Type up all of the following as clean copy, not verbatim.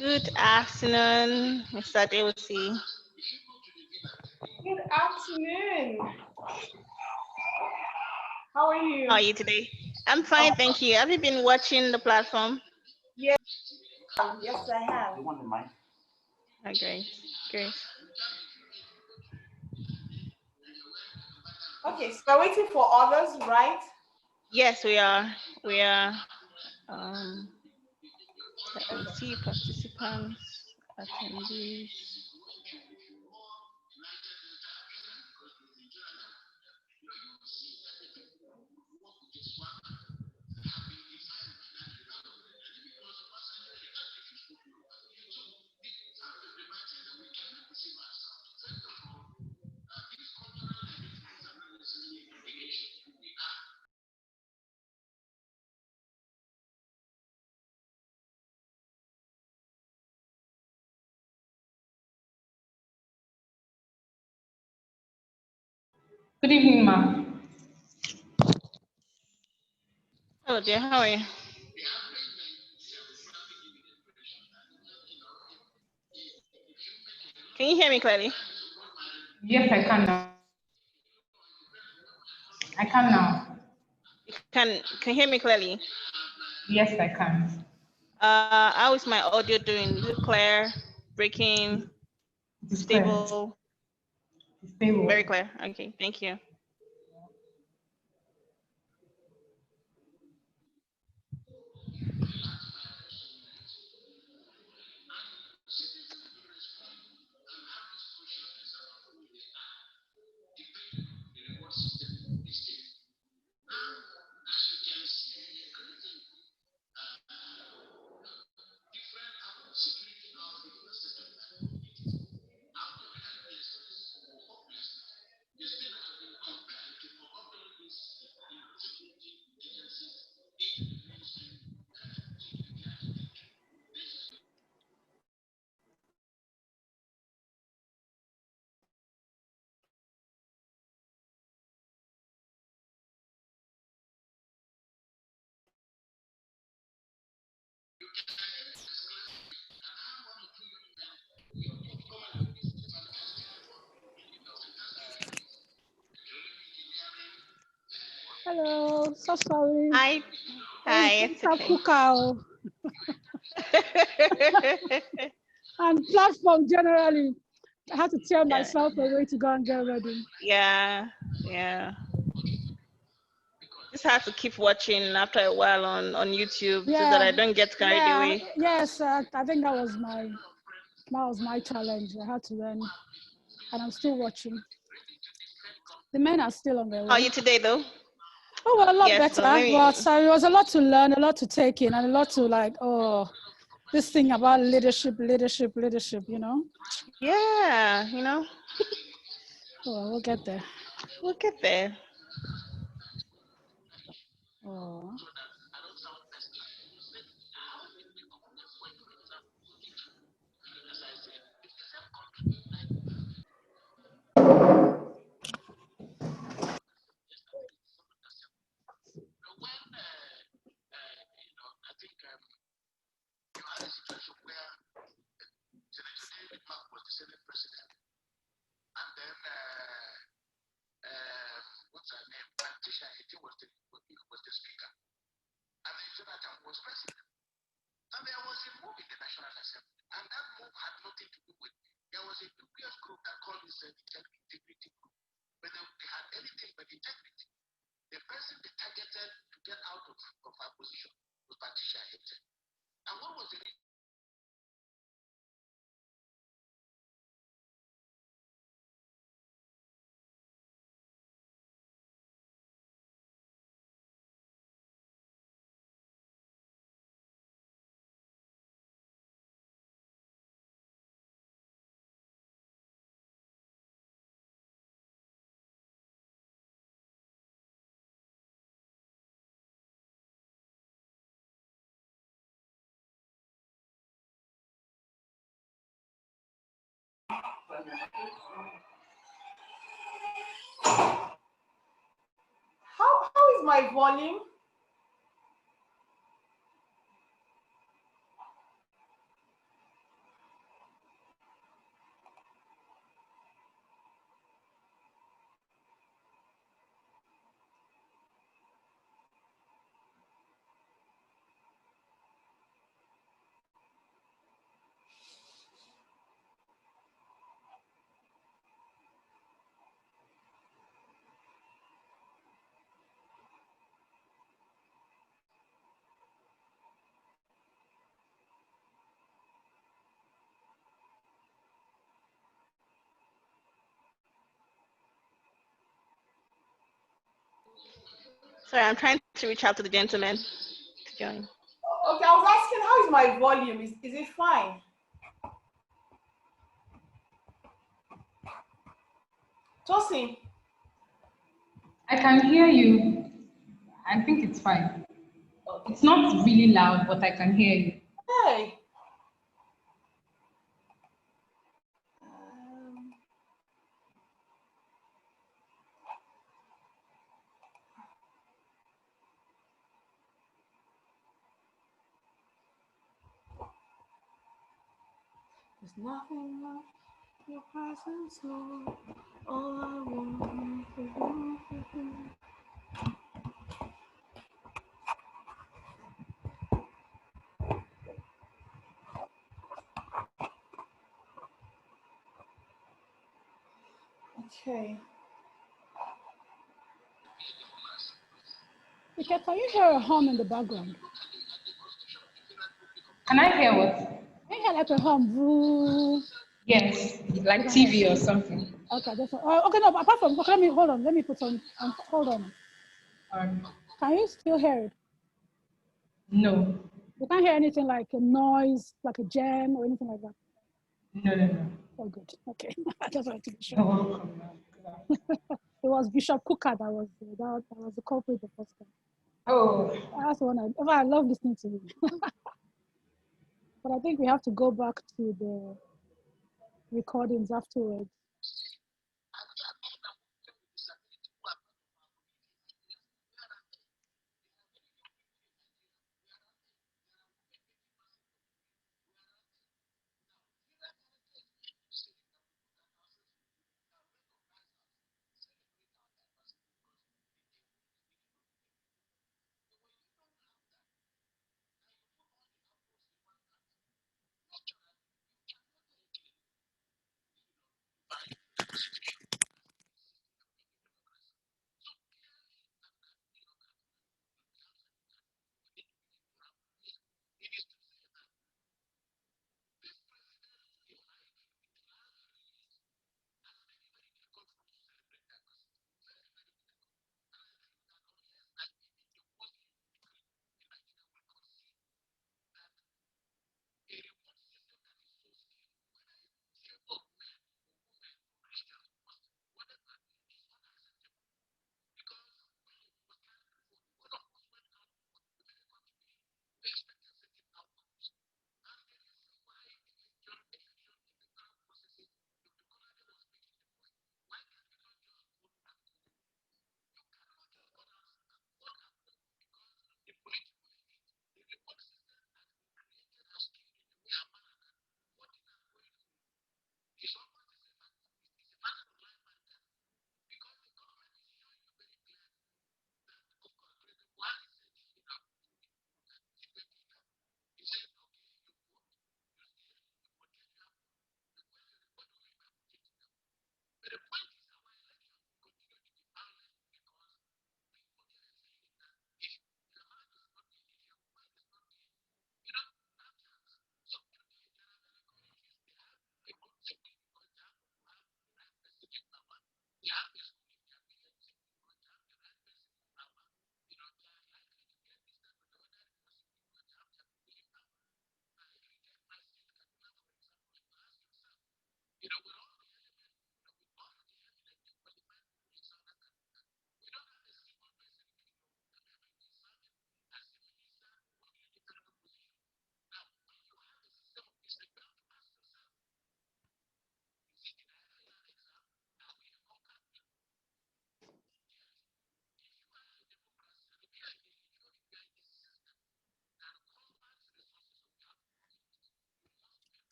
Good afternoon, Mr. Adewusi. Good afternoon. How are you? How are you today? I'm fine, thank you. Have you been watching the platform? Yes, yes, I have. Oh, great, great. Okay, so we're waiting for others, right? Yes, we are. We are. Um, Let me see participants, attendees. Good evening, ma'am. Hello dear, how are you? Can you hear me clearly? Yes, I can now. I can now. You can hear me clearly? Yes, I can. How is my audio doing? Is it clear? Breaking? It is clear. Stable? It's stable. Very clear. Okay, thank you. Hello, so sorry. Hi. Hi, it's okay. And platform generally, I had to tear Yeah. myself away to go and get ready. Yeah, just have to keep watching after a while on YouTube so that I don't get carried away. Yes, I think that was my challenge. I had to learn, and I'm still watching. The men are still on their way. How are you today, though? Oh, well, a lot Yes, better. but maybe... But it was a lot to learn, a lot to take in, and a lot to this thing about leadership, you know? Yeah, you know. Oh, we'll get there. We'll get there. Oh. What's her name? Titi Adewusi was the speaker. And then Jonathan was president. And there was a move in the National Assembly. And that move had nothing to do with there was a dubious group that called itself the integrity group. But they had anything but integrity. The person they targeted to get out of our position was Titi Adewusi. And what was the reason? How is my volume? Sorry, I'm trying to reach out to the gentleman to join. Okay, I was asking, how is my volume? Is it fine? Tosin, I can hear you. I think it's fine. It's not really loud, but I can hear you. hey. There's nothing like your presence, Lord. All I want is you. Okay. Okay, can you hear a hum in the background? Can I hear what? Can you hear like a hum? Vroom? Yes, like TV or something. Okay, that's okay. No, apart from okay, let me hold on. Let me put on. Hold on. Can you still hear it? No, You can't hear anything like a noise, like a jam or anything like that. no. Oh, good. Okay, I just wanted to be You're sure. welcome. It was Bishop Cooker that was the culprit the first time. Oh, That's the one I love listening to him. But I think we have to go back to the recordings afterwards.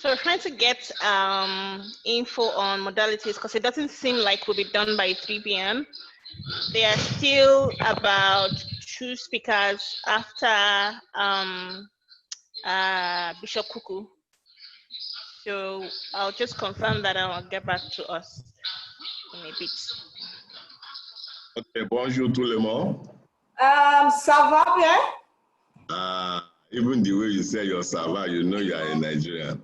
So we're trying to get info on modalities because it doesn't seem like we'll be done by 3 p.m. There are still about 2 speakers after Bishop Kuku. So I'll just confirm that and I'll get back to us in a bit. Okay, bonjour tout le monde. Ça va bien? Even the way you say your Sava, you know you are a Nigerian.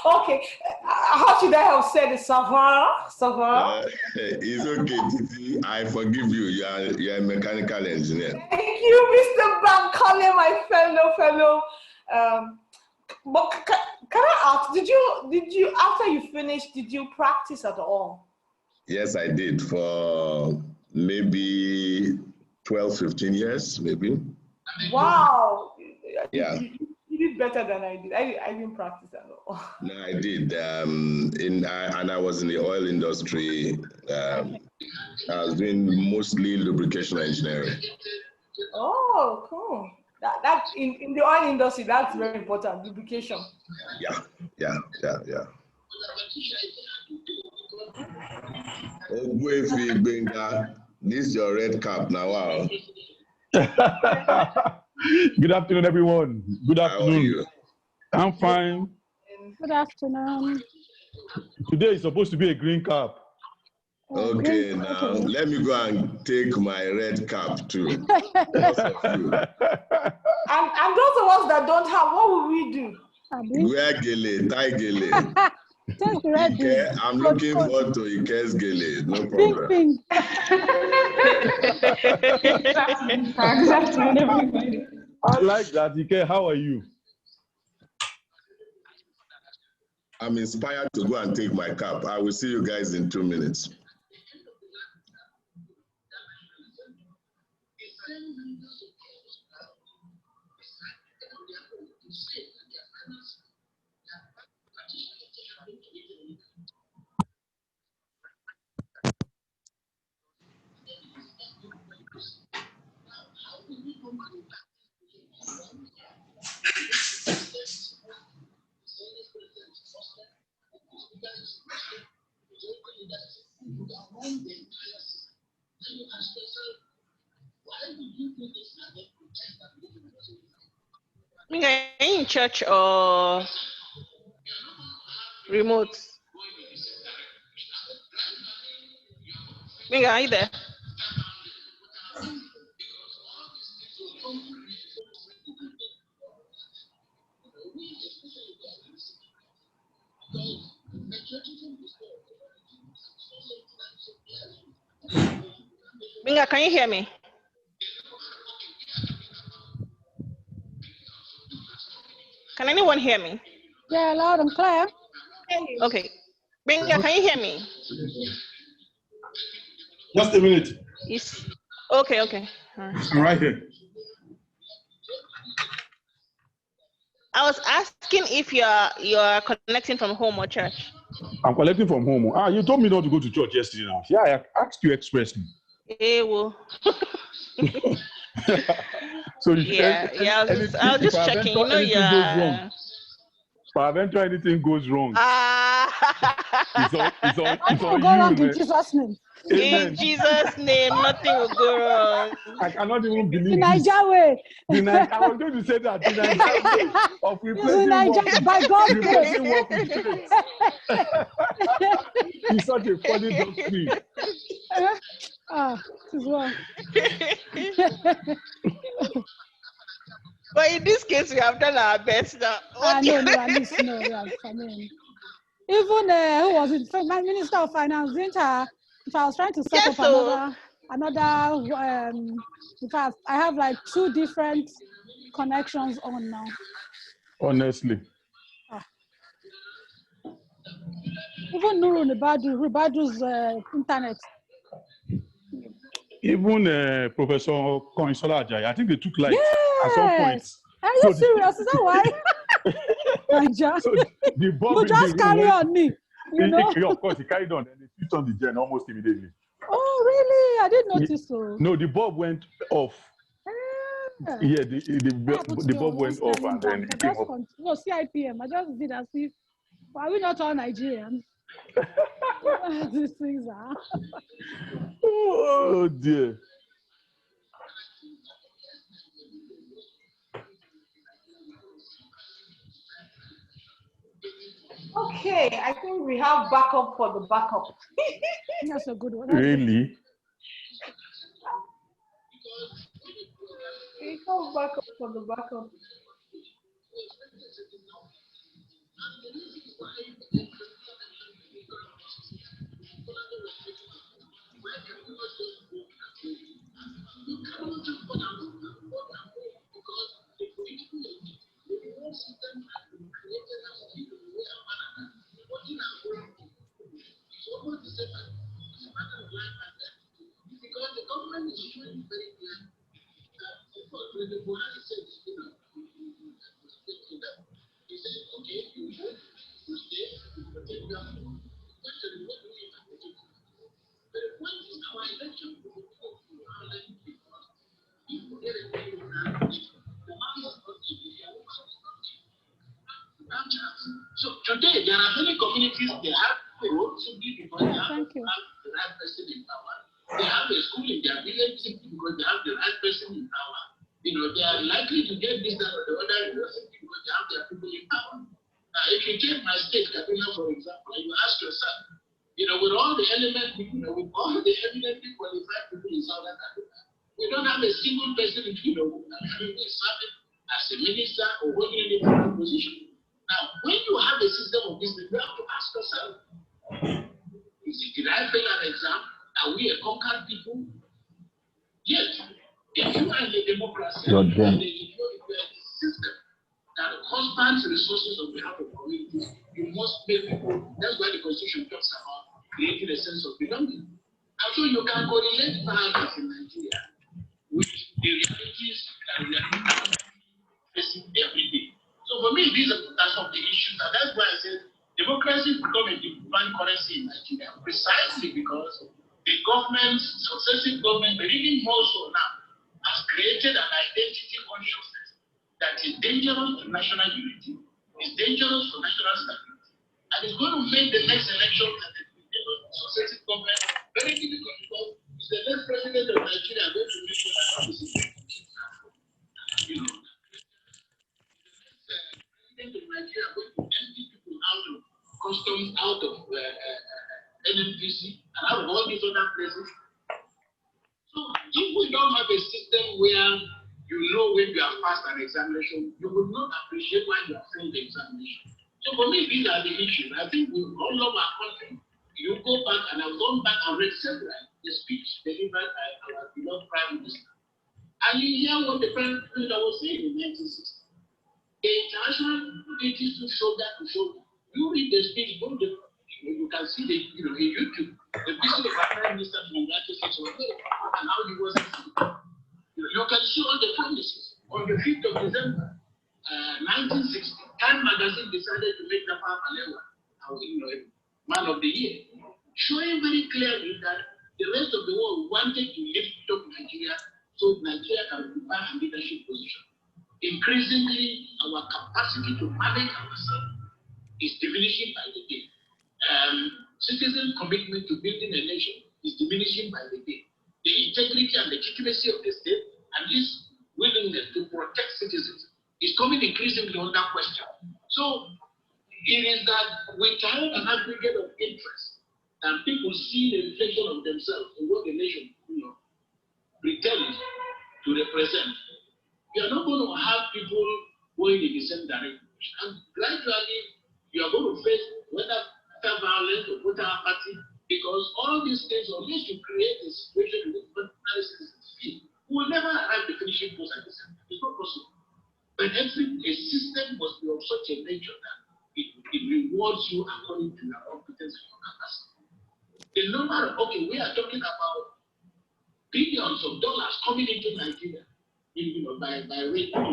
Okay. How should I have said it? Ça va? Ça va? It's okay, Titi. I forgive you. You are a mechanical engineer. Thank you, Mr. Bankole, my fellow. But can I ask, did you after you finished, did you practice at all? Yes, I did for maybe 12, 15 years, maybe. Wow. Yeah. You did better than I did. I didn't practice at all. No, I did. And I was in the oil industry. I was doing mostly lubrication engineering. Oh, cool. That in the oil industry, that's very important, lubrication. Yeah. Olugbenga, this is your red cap now. Wow. Good afternoon, everyone. Good afternoon. How are you? I'm fine. Good afternoon. Today is supposed to be a green cap. Okay, now let me go and take my red cap too. Because of you. And those of us that don't have, what will we do? Wear gele, tie gele. Ike, I'm looking forward to Ike's gele. No problem. Ping. Good afternoon, everybody. I like that. Ike, how are you? I'm inspired to go and take my cap. I will see you guys in 2 minutes. Are you in church or remote? Minga, are you there? Minga, can you hear me? Can anyone hear me? Yeah, loud and clear. Okay. Minga, can you hear me? Just a minute. Yes. Okay. All right. I'm right here. I was asking if you're connecting from home or church. I'm collecting from home. You told me not to go to church yesterday now. Yeah, I asked you expressly. Well. So Yeah, I was just checking. You know, yeah. Peradventure anything goes wrong. It's on Nothing will you, go wrong in man. Jesus' name. In Jesus' name, nothing will go wrong. I cannot even believe In this. Niger way. I was going to say that. The Niger way of replacing work, by God's grace. replacing work with faith. It's such a funny doctrine. This is well. But in this case, we have done our best now. No, at least no. Yeah, I mean, even who was it? My Minister of Finance, didn't if I was trying to set Yes, up another, in fact, I have like 2 different connections on now. Honestly. Even Nuru Ribadu's internet. Even Professor Koinsola Ajayi, I think they took light at some point. Yes. Are you serious? Is that why? So the bulb You in the just room carry went, on me. You know? of course, he carried on and he switched on the gen almost immediately. Oh, really? I didn't notice so. No, the bulb went off. Yeah, the bulb went off and then it came up. No, CIPM. I just did as if, are we not all Nigerians? These things are. Oh, dear. Okay, I think we have backup for the backup. That's a good one. Really? We have backup for the backup. Because the government is showing very clear that the Buhari said, he said, okay, you stay, you protect your home. Actually, what do you have to do? But the point is, our election will go through our election because people get a deal now, the man is not giving, the woman is not giving. So today, there are many communities, they have roads simply because they have the right person in power. They have a school in their village simply because they have the right person in power. You know, they are likely to get this, that, or the other simply because they have their people in power. If you take my state, Kaduna, for example, and you ask yourself, you know, with all the elements, you know, with all the eminently qualified people in Southern Kaduna, we don't have a single person, you know, serving as a minister or holding any position. Now, when you have a system of this, you have to ask yourself, did I fail an exam? Are we a conquered people? Yes. If you are in a democracy, if you are in a system that husbands resources on behalf of communities, you must make people. That's why the Constitution talks about creating a sense of belonging. And so you can correlate violence in Nigeria with the realities that we are facing every day. So for me, these are some of the issues, and that's why I said democracy become a defined currency in Nigeria, precisely because the government, successive government, but even more so now, has created an identity consciousness that is dangerous to national unity, is dangerous for national stability, and is going to make the next election and the successive government very difficult because it's the next president of Nigeria going to make sure that you know, president of Nigeria going to empty people out of customs, out of NNPC, and out of all these other places. So if we don't have a system where you know when you have passed an examination, you would not appreciate why you have failed the examination. So for me, these are the issues. I think we all love our country. You go back, and I've gone back and read several the speech delivered by our beloved Prime Minister. And you hear what the Prime Minister was saying in 1960. The international community to shoulder to shoulder. You read the speech, you can see the in YouTube, the visit of our Prime Minister from the United States of America and how he was. You can see all the promises. On the 5th of December, 1960, Time Magazine decided to make Tafawa Balewa Man of the Year, showing very clearly that the rest of the world wanted to lift up Nigeria so Nigeria can occupy a leadership position. Increasingly, our capacity to manage ourselves is diminishing by the day. Citizen commitment to building a nation is diminishing by the day. The integrity and legitimacy of the state and this willingness to protect citizens is coming increasingly under question. So it is that we have an aggregate of interest and people see the reflection of themselves in what the nation pretends to represent. You are not going to have people going in the same direction. And gradually, you are going to face whether violence or voter apathy Because all these things are used to create a situation in which we will never arrive at the finishing post at the same time. It's not possible. But a system must be of such a nature that it rewards you according to your competence and your capacity. The number, okay, we are talking about billions of dollars coming into Nigeria, by way of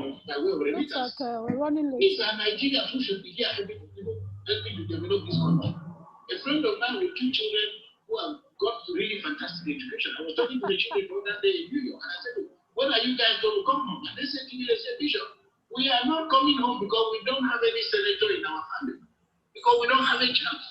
remittance. We're running late. These are Nigerians who should be here helping to develop this country. A friend of mine with 2 children who have got really fantastic education. I was talking to the children the other day in New York, and I said, when are you guys going to come home? And they said to me, Bishop, we are not coming home because we don't have any senator in our family, because we don't have a chance.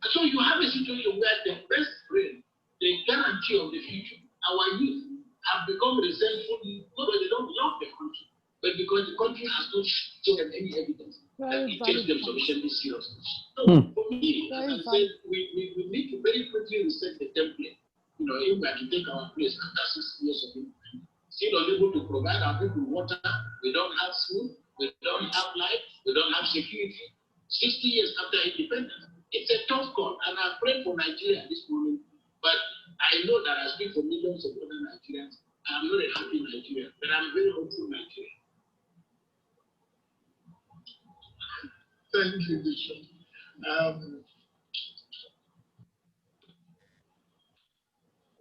And so you have a situation where the best brain, the guarantee of the future, our youth have become resentful, not because they don't love the country, but because the country has not shown them any evidence that it takes them sufficiently seriously. So for me, as I said, we need to very quickly reset the template. If we are to take our place after 6 years of independence, still unable to provide our people water, we don't have food, we don't have life, we don't have security. 60 years after independence, it's a tough call, and I pray for Nigeria at this moment. But I know that I speak for millions of other Nigerians. I'm not a happy Nigerian, but I'm very hopeful Nigerian. Thank you, Bishop.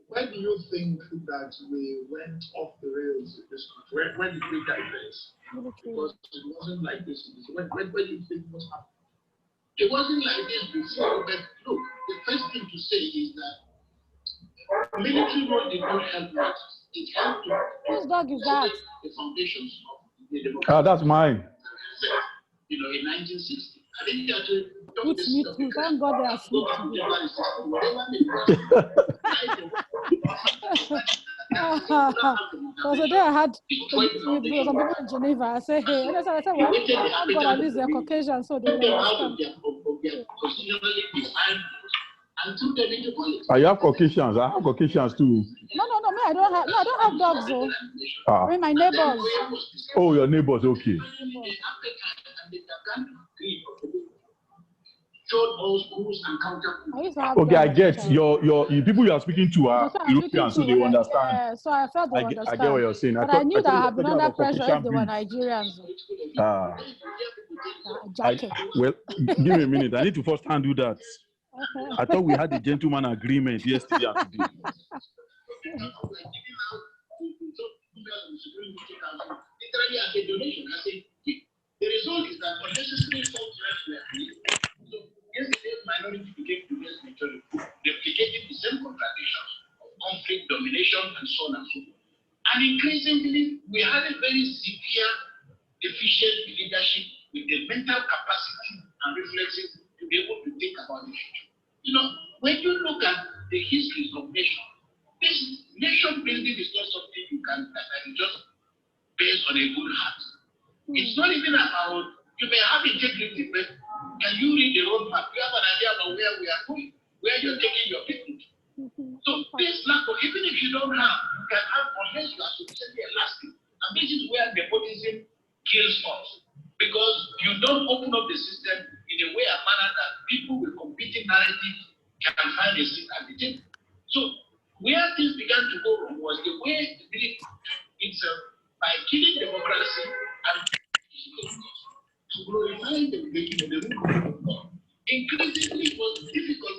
When do you think that we went off the rails with this country? When did we digress? Because it wasn't like this. When do you think what happened? It wasn't like this before, but look, the first thing to say is that military role did not help us. It helped to whose dog is that? The foundations of the democracy. That's mine. In 1960. I think that it's me too. Thank God they are asleep today. So today I had some people in Geneva. I said, hey, and I said, well, thank God at least they're Caucasian, so they will understand. You have Caucasians. I have Caucasians too. No, me, I don't have dogs though. I mean my neighbors. Oh, your neighbors, okay. Okay, I get your people you are speaking to are Europeans, so they understand. Yeah, so I felt they understand. I get what you're saying. But I knew that I had been under pressure if they were Nigerians. Well, give me a minute. I need to first handle that. I thought we had a gentleman agreement yesterday and today. The result is that unnecessary funds were created. So yesterday, minority became today's majority, replicating the same contradictions of conflict, domination, and so on and so forth. And increasingly, we had a very severe deficient leadership with the mental capacity and reflexes to be able to think about the future. When you look at the histories of nations, this nation building is not something you can just based on a good heart. It's not even about, you may have integrity, but can you read the roadmap? You have an idea about where we are going, where you're taking your people. So this lack of, even if you don't have, you can have unless you are sufficiently elastic. And this is where nepotism kills us. Because you don't open up the system in a way, a manner that people with competing narratives can find a seat at the table. So where things began to go wrong was the way the military itself, by killing democracy and to glorify the rule of law. Increasingly, it was difficult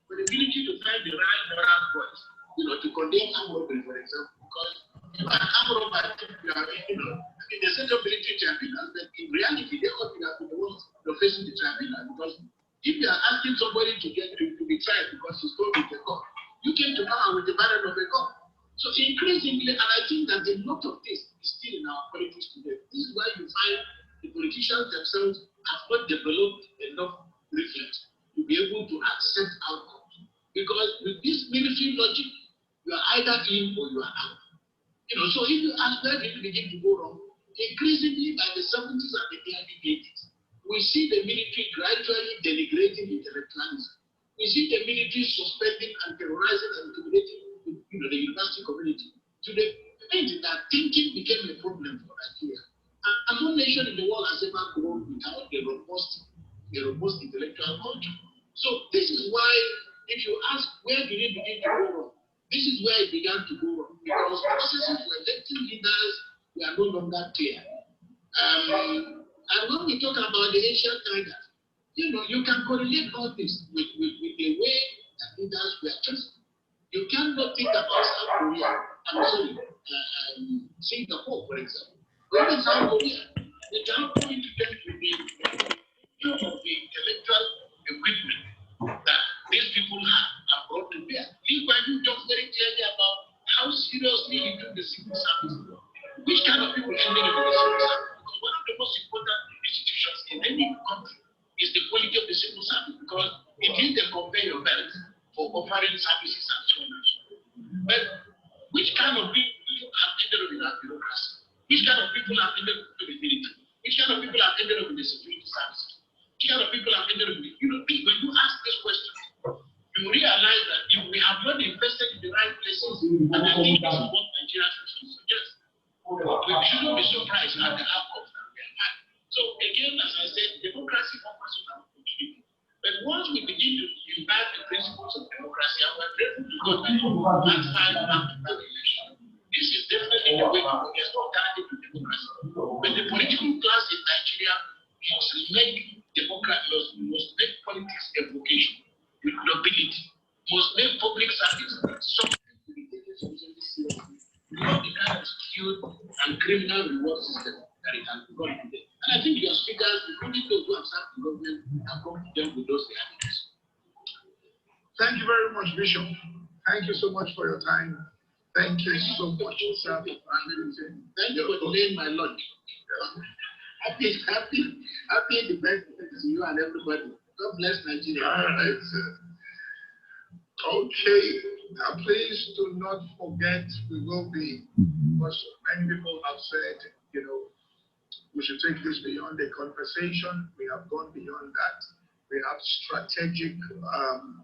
for the military to find the right moral voice, to condemn armed robbery, for example, because if an armed robber, the central military tribunals, but in reality, they ought to have been the ones facing the tribunal, because if you are asking somebody to be tried because he stole with a gun, you came to power with the barrel of a gun. So increasingly, and I think that a lot of this is still in our politics today. This is why you find the politicians themselves have not developed enough reflex to be able to accept outcomes. Because with this military logic, you are either in or you are out. So if you ask where did it begin to go wrong, increasingly by the 70s and the early 80s, we see the military gradually denigrating intellectualism. We see the military suspending and terrorizing and intimidating the university community. To the point that thinking became a problem for Nigeria. And no nation in the world has ever grown without a robust intellectual culture. So this is why if you ask where did it begin to go wrong, this is where it began to go wrong because processes for electing leaders were no longer clear. And when we talk about the ancient tigers, you can correlate all this with the way that leaders were chosen. You cannot think about South Korea, Singapore, for example. When in South Korea, they cannot go into terms with the intellectual equipment that these people have brought to bear. Lee Kuan Yew talks very clearly about how seriously he took the civil service. Which kind of people ended up in the civil service? Because one of the most important institutions in any country is the quality of the civil service because it is the conveyor belt for offering services and so on and so on. But which kind of people have ended up in our bureaucracy? Which kind of people have ended up in the military? Which kind of people have ended up in the security services? Which kind of people have ended up in the, when you ask this question, you realize that if we have not invested in the right places, and I think this is what Nigeria should suggest, we shouldn't be surprised at the outcomes that we have had. So again, as I said, democracy offers us an opportunity. But once we begin to imbibe the principles of democracy, and we're grateful to God that last time after the election, this is definitely the way to get alternative to democracy. But the political class in Nigeria must make politics a vocation with nobility, must make public service something to be taken seriously, not the kind of skewed and criminal reward system that it has become today. And I think your speakers, including those who have served the government, have come to them with those realities. Thank you very much, Bishop. Thank you so much for your time. Thank you so much, sir. Thank you for delaying my lunch. Happy Independence to you and everybody. God bless Nigeria. All right, sir. Okay. Now, please do not forget, we will be, because many people have said, we should take this beyond the conversation. We have gone beyond that. We have strategic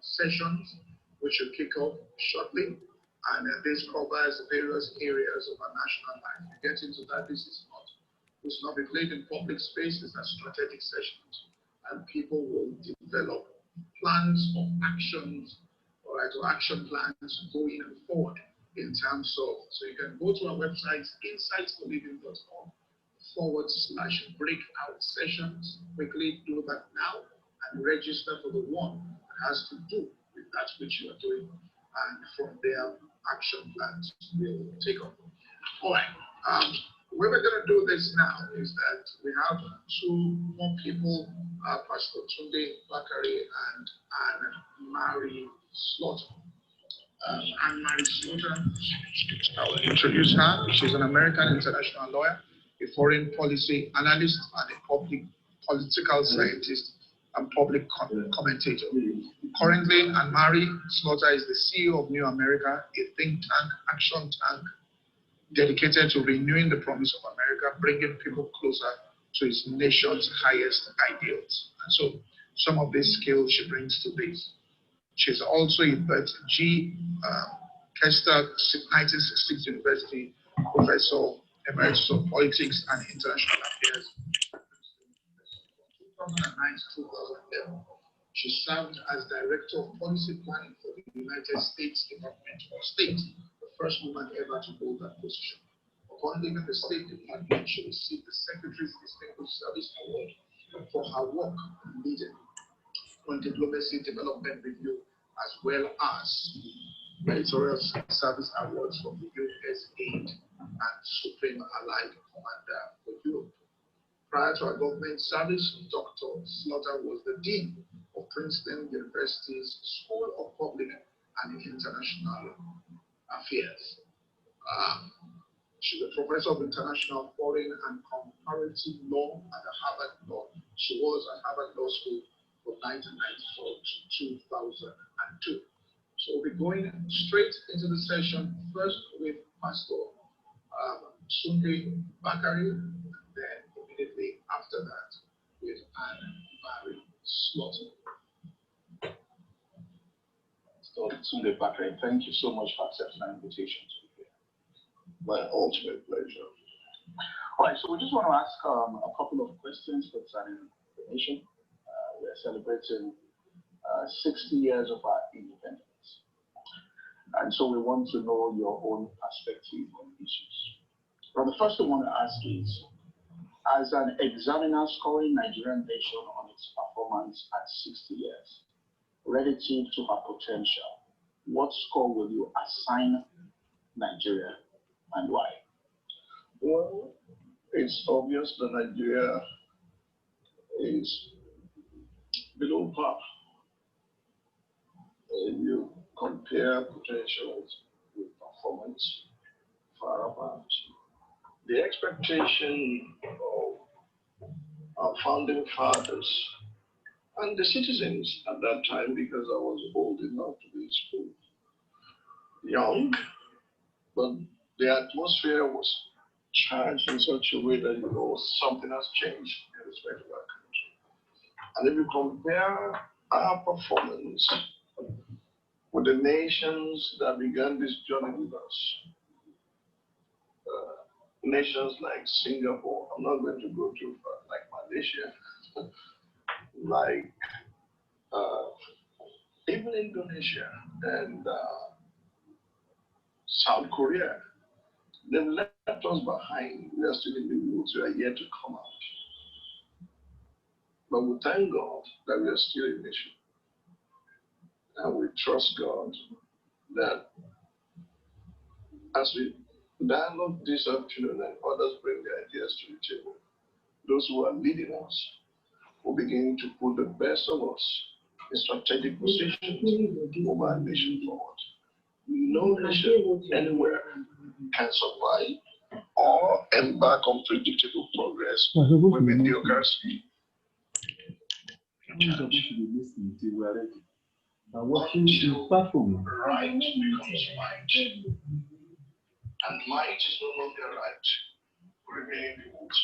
sessions which will kick off shortly. And this covers various areas of our national life. We get into that. This will not be played in public spaces as strategic sessions. And people will develop plans of actions, or action plans going forward in terms of, so you can go to our website, insightsforliving.com/breakout sessions. Quickly do that now and register for the one that has to do with that which you are doing. And from there, action plans will take off. All right. The way we're going to do this now is that we have two more people, Pastor Tunde Bakari and Anne-Marie Slaughter. Anne-Marie Slaughter, I will introduce her. She's an American international lawyer, a foreign policy analyst, and a political scientist and public commentator. Currently, Anne-Marie Slaughter is the CEO of New America, a think tank, action tank, dedicated to renewing the promise of America, bringing people closer to its nation's highest ideals. And so some of these skills she brings to this. She's also a Bert G. Kester 1966 University Professor Emeritus of Politics and International Affairs. 2009 to 2011, she served as Director of Policy Planning for the United States Department of State, the first woman ever to hold that position. Upon leaving the State Department, she received the Secretary's Distinguished Service Award for her work leading on diplomacy development review, as well as Meritorious Service Awards from the U.S. Aid and Supreme Allied Commander for Europe. Prior to her government service, Dr. Slaughter was the Dean of Princeton University's School of Public and International Affairs. She's a professor of international foreign and comparative law at the Harvard Law. She was at Harvard Law School from 1994 to 2002. So we'll be going straight into the session, first with Pastor Tunde Bakari, then immediately after that with Anne-Marie Slaughter. Tunde Bakari, thank you so much for accepting our invitation to be here. My ultimate pleasure. All right, so we just want to ask a couple of questions concerning the nation. We are celebrating 60 years of our independence. And so we want to know your own perspective on issues. But the first thing I want to ask is, as an examiner scoring Nigerian nation on its performance at 60 years, relative to her potential, what score will you assign Nigeria and why? Well, it's obvious that Nigeria is below par. If you compare potentials with performance, far apart. The expectation of our founding fathers and the citizens at that time, because I was old enough to be in school, young, but the atmosphere was charged in such a way that you know something has changed in respect of our country. And if you compare our performance with the nations that began this journey with us, nations like Singapore, I'm not going to go too far, like Malaysia, like even Indonesia and South Korea, they've left us behind. We are still in the woods, we are yet to come out. But we thank God that we are still a nation. And we trust God that as we dialogue this afternoon and others bring their ideas to the table, those who are leading us will begin to put the best of us in strategic positions to move our nation forward. No nation anywhere can survive or embark on predictable progress with mediocrity. Right becomes might. And might is no longer right. Remain the woods.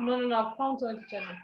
No, I've found it, Jennifer.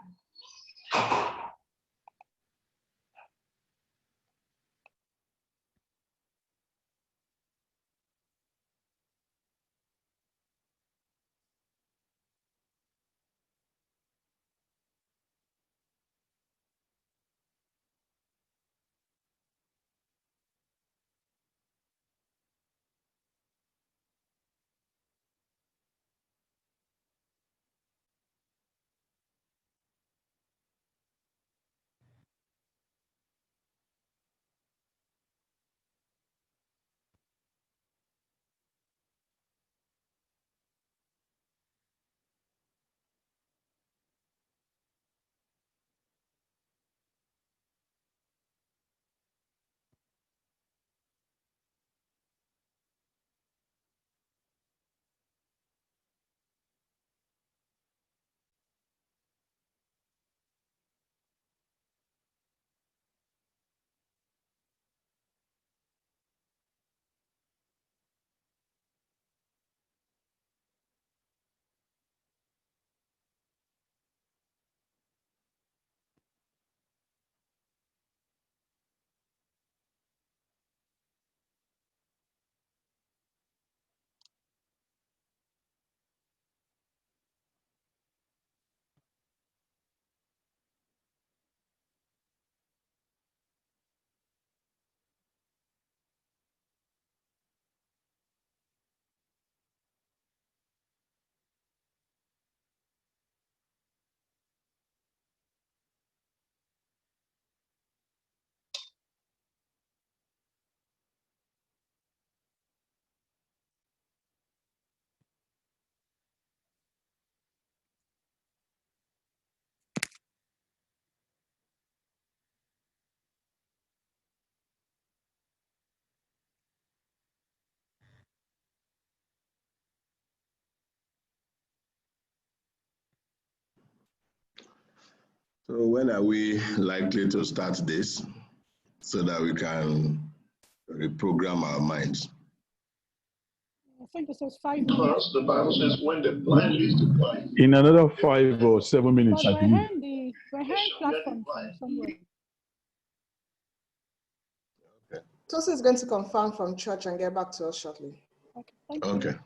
So when are we likely to start this so that we can reprogram our minds? I think it says 5 minutes. Because the Bible says when the blind leads the blind. In another 5 or 7 minutes, But I believe. we're hearing platform from somewhere. Tosi is going to confirm from church and get back to us shortly. Okay, thank you. Okay.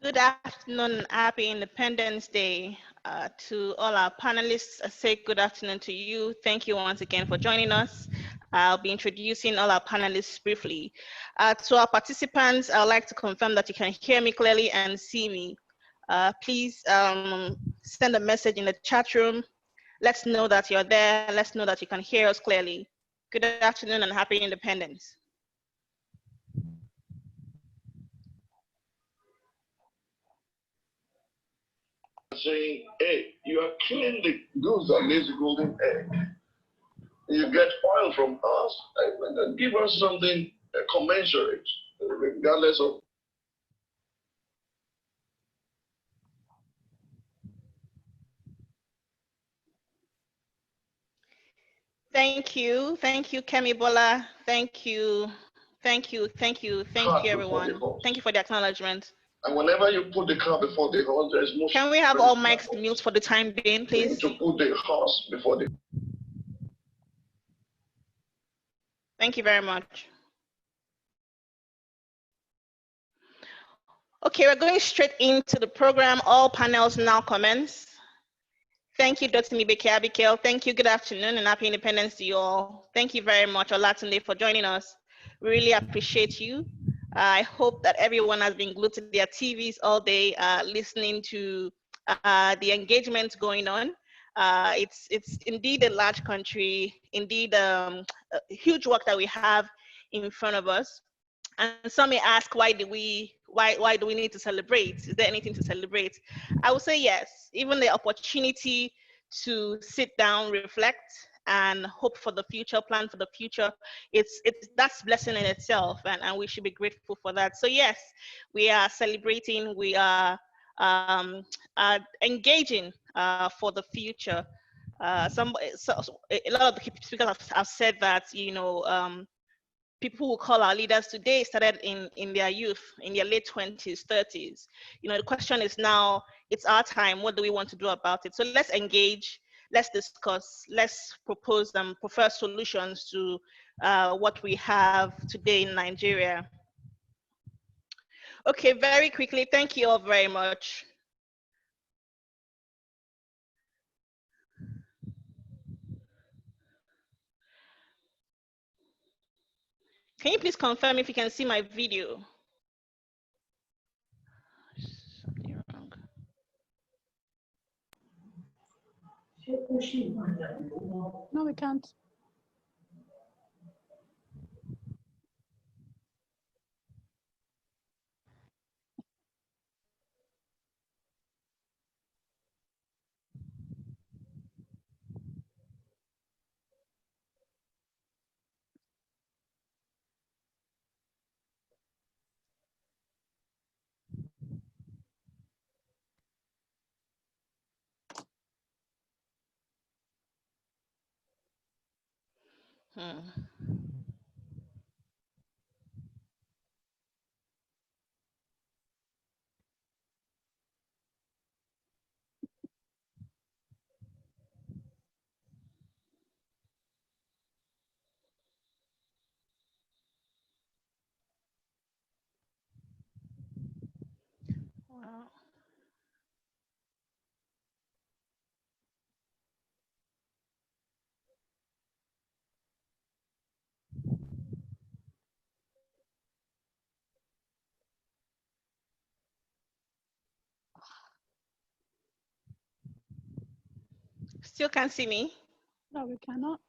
Good afternoon and happy Independence Day to all our panelists. I say good afternoon to you. Thank you once again for joining us. I'll be introducing all our panelists briefly. To our participants, I would like to confirm that you can hear me clearly and see me. Please send a message in the chat room. Let's know that you're there. Let's know that you can hear us clearly. Good afternoon and happy Independence. Saying, hey, you are killing the goose that lays the golden egg. You get oil from us, and give us something commensurate, regardless of. Thank you, Kemi Bola. Thank you, everyone. Thank you for the acknowledgement. And whenever you put the car before the horse, there's most. Can we have all mics mute for the time being, please? To put the horse before the. Thank you very much. Okay, we're going straight into the program. All panels now commence. Thank you, Dr. Mibeke Abigail. Thank you. Good afternoon and happy independence to you all. Thank you very much, Olatunde, for joining us. We really appreciate you. I hope that everyone has been glued to their TVs all day, listening to the engagement going on. It's indeed a large country, indeed a huge work that we have in front of us. And some may ask, why do we need to celebrate? Is there anything to celebrate? I would say yes. Even the opportunity to sit down, reflect, and hope for the future, plan for the future, that's blessing in itself, and we should be grateful for that. So yes, we are celebrating, we are engaging for the future. A lot of the speakers have said that, people who call our leaders today started in their youth, in their late 20s, 30s. The question is now, it's our time. What do we want to do about it? So let's engage, let's discuss, let's propose and prefer solutions to what we have today in Nigeria. Okay, very quickly, thank you all very much. Can you please confirm if you can see my video? Something wrong. No, we can't. Wow. Still can't see me? No, we cannot.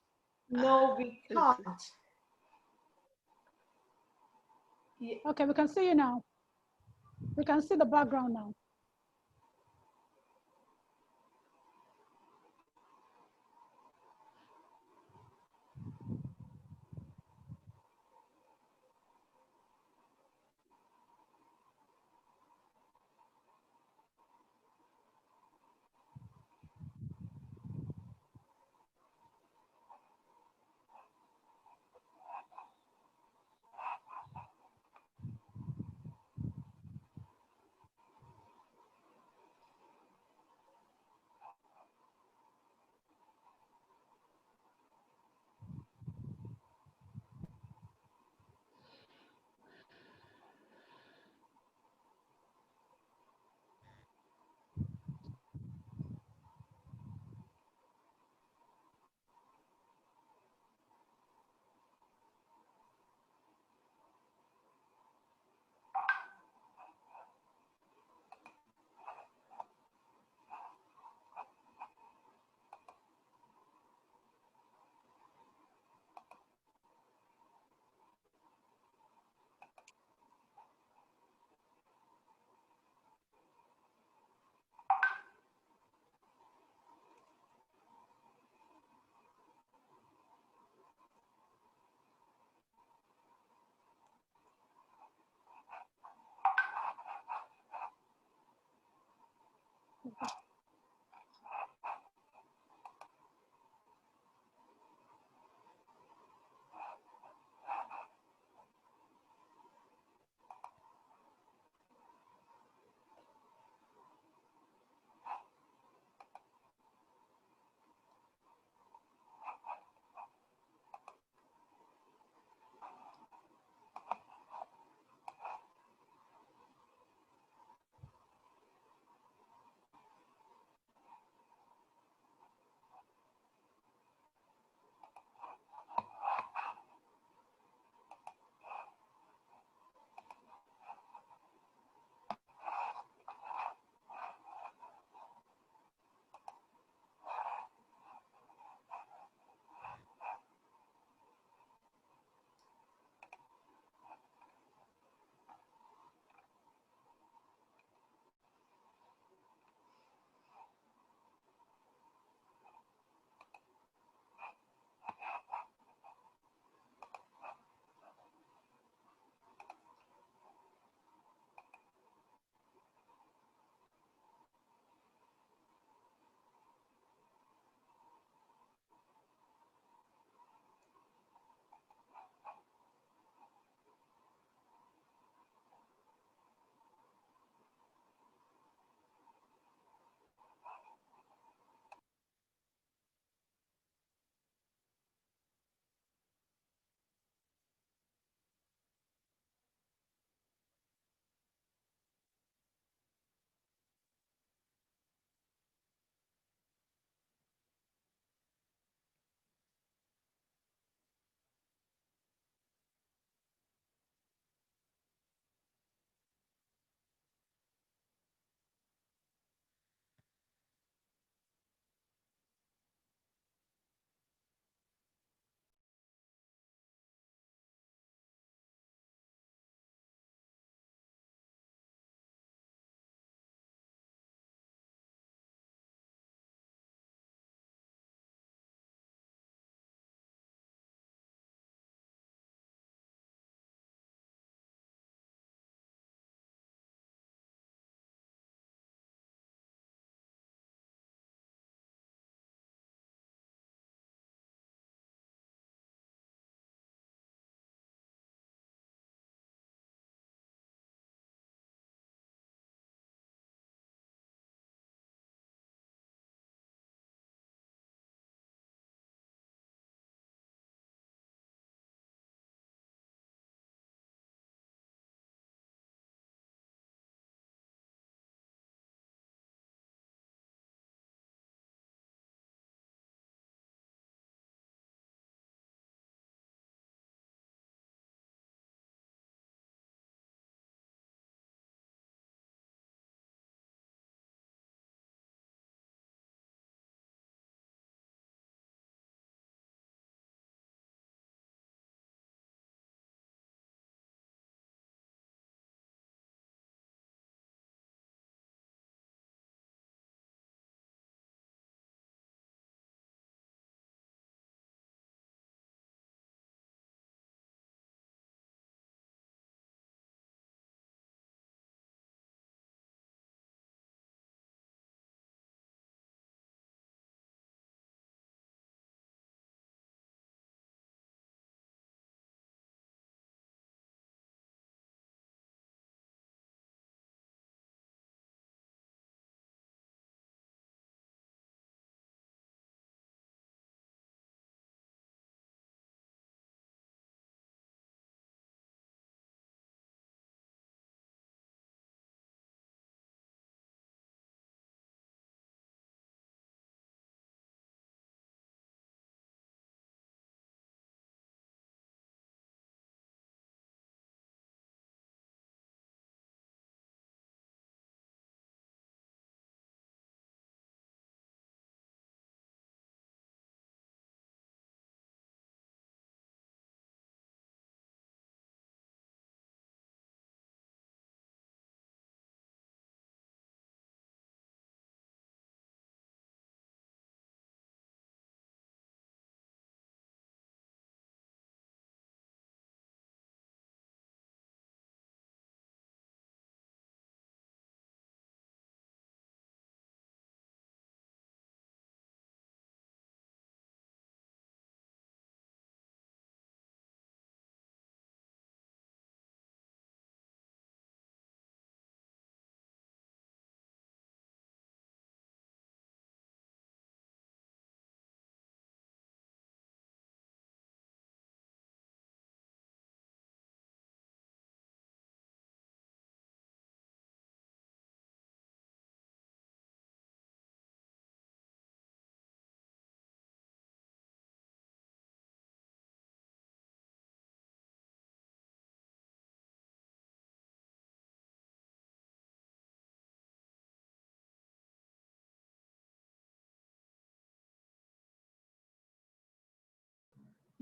No, we can't. Yeah. Okay, we can see you now. We can see the background now.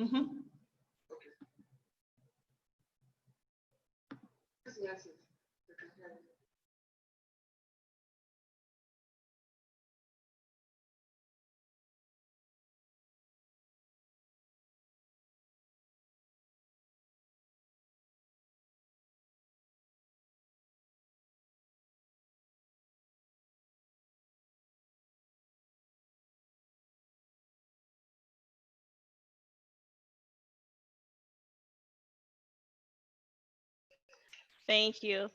Mm-hmm. Yes. Thank you.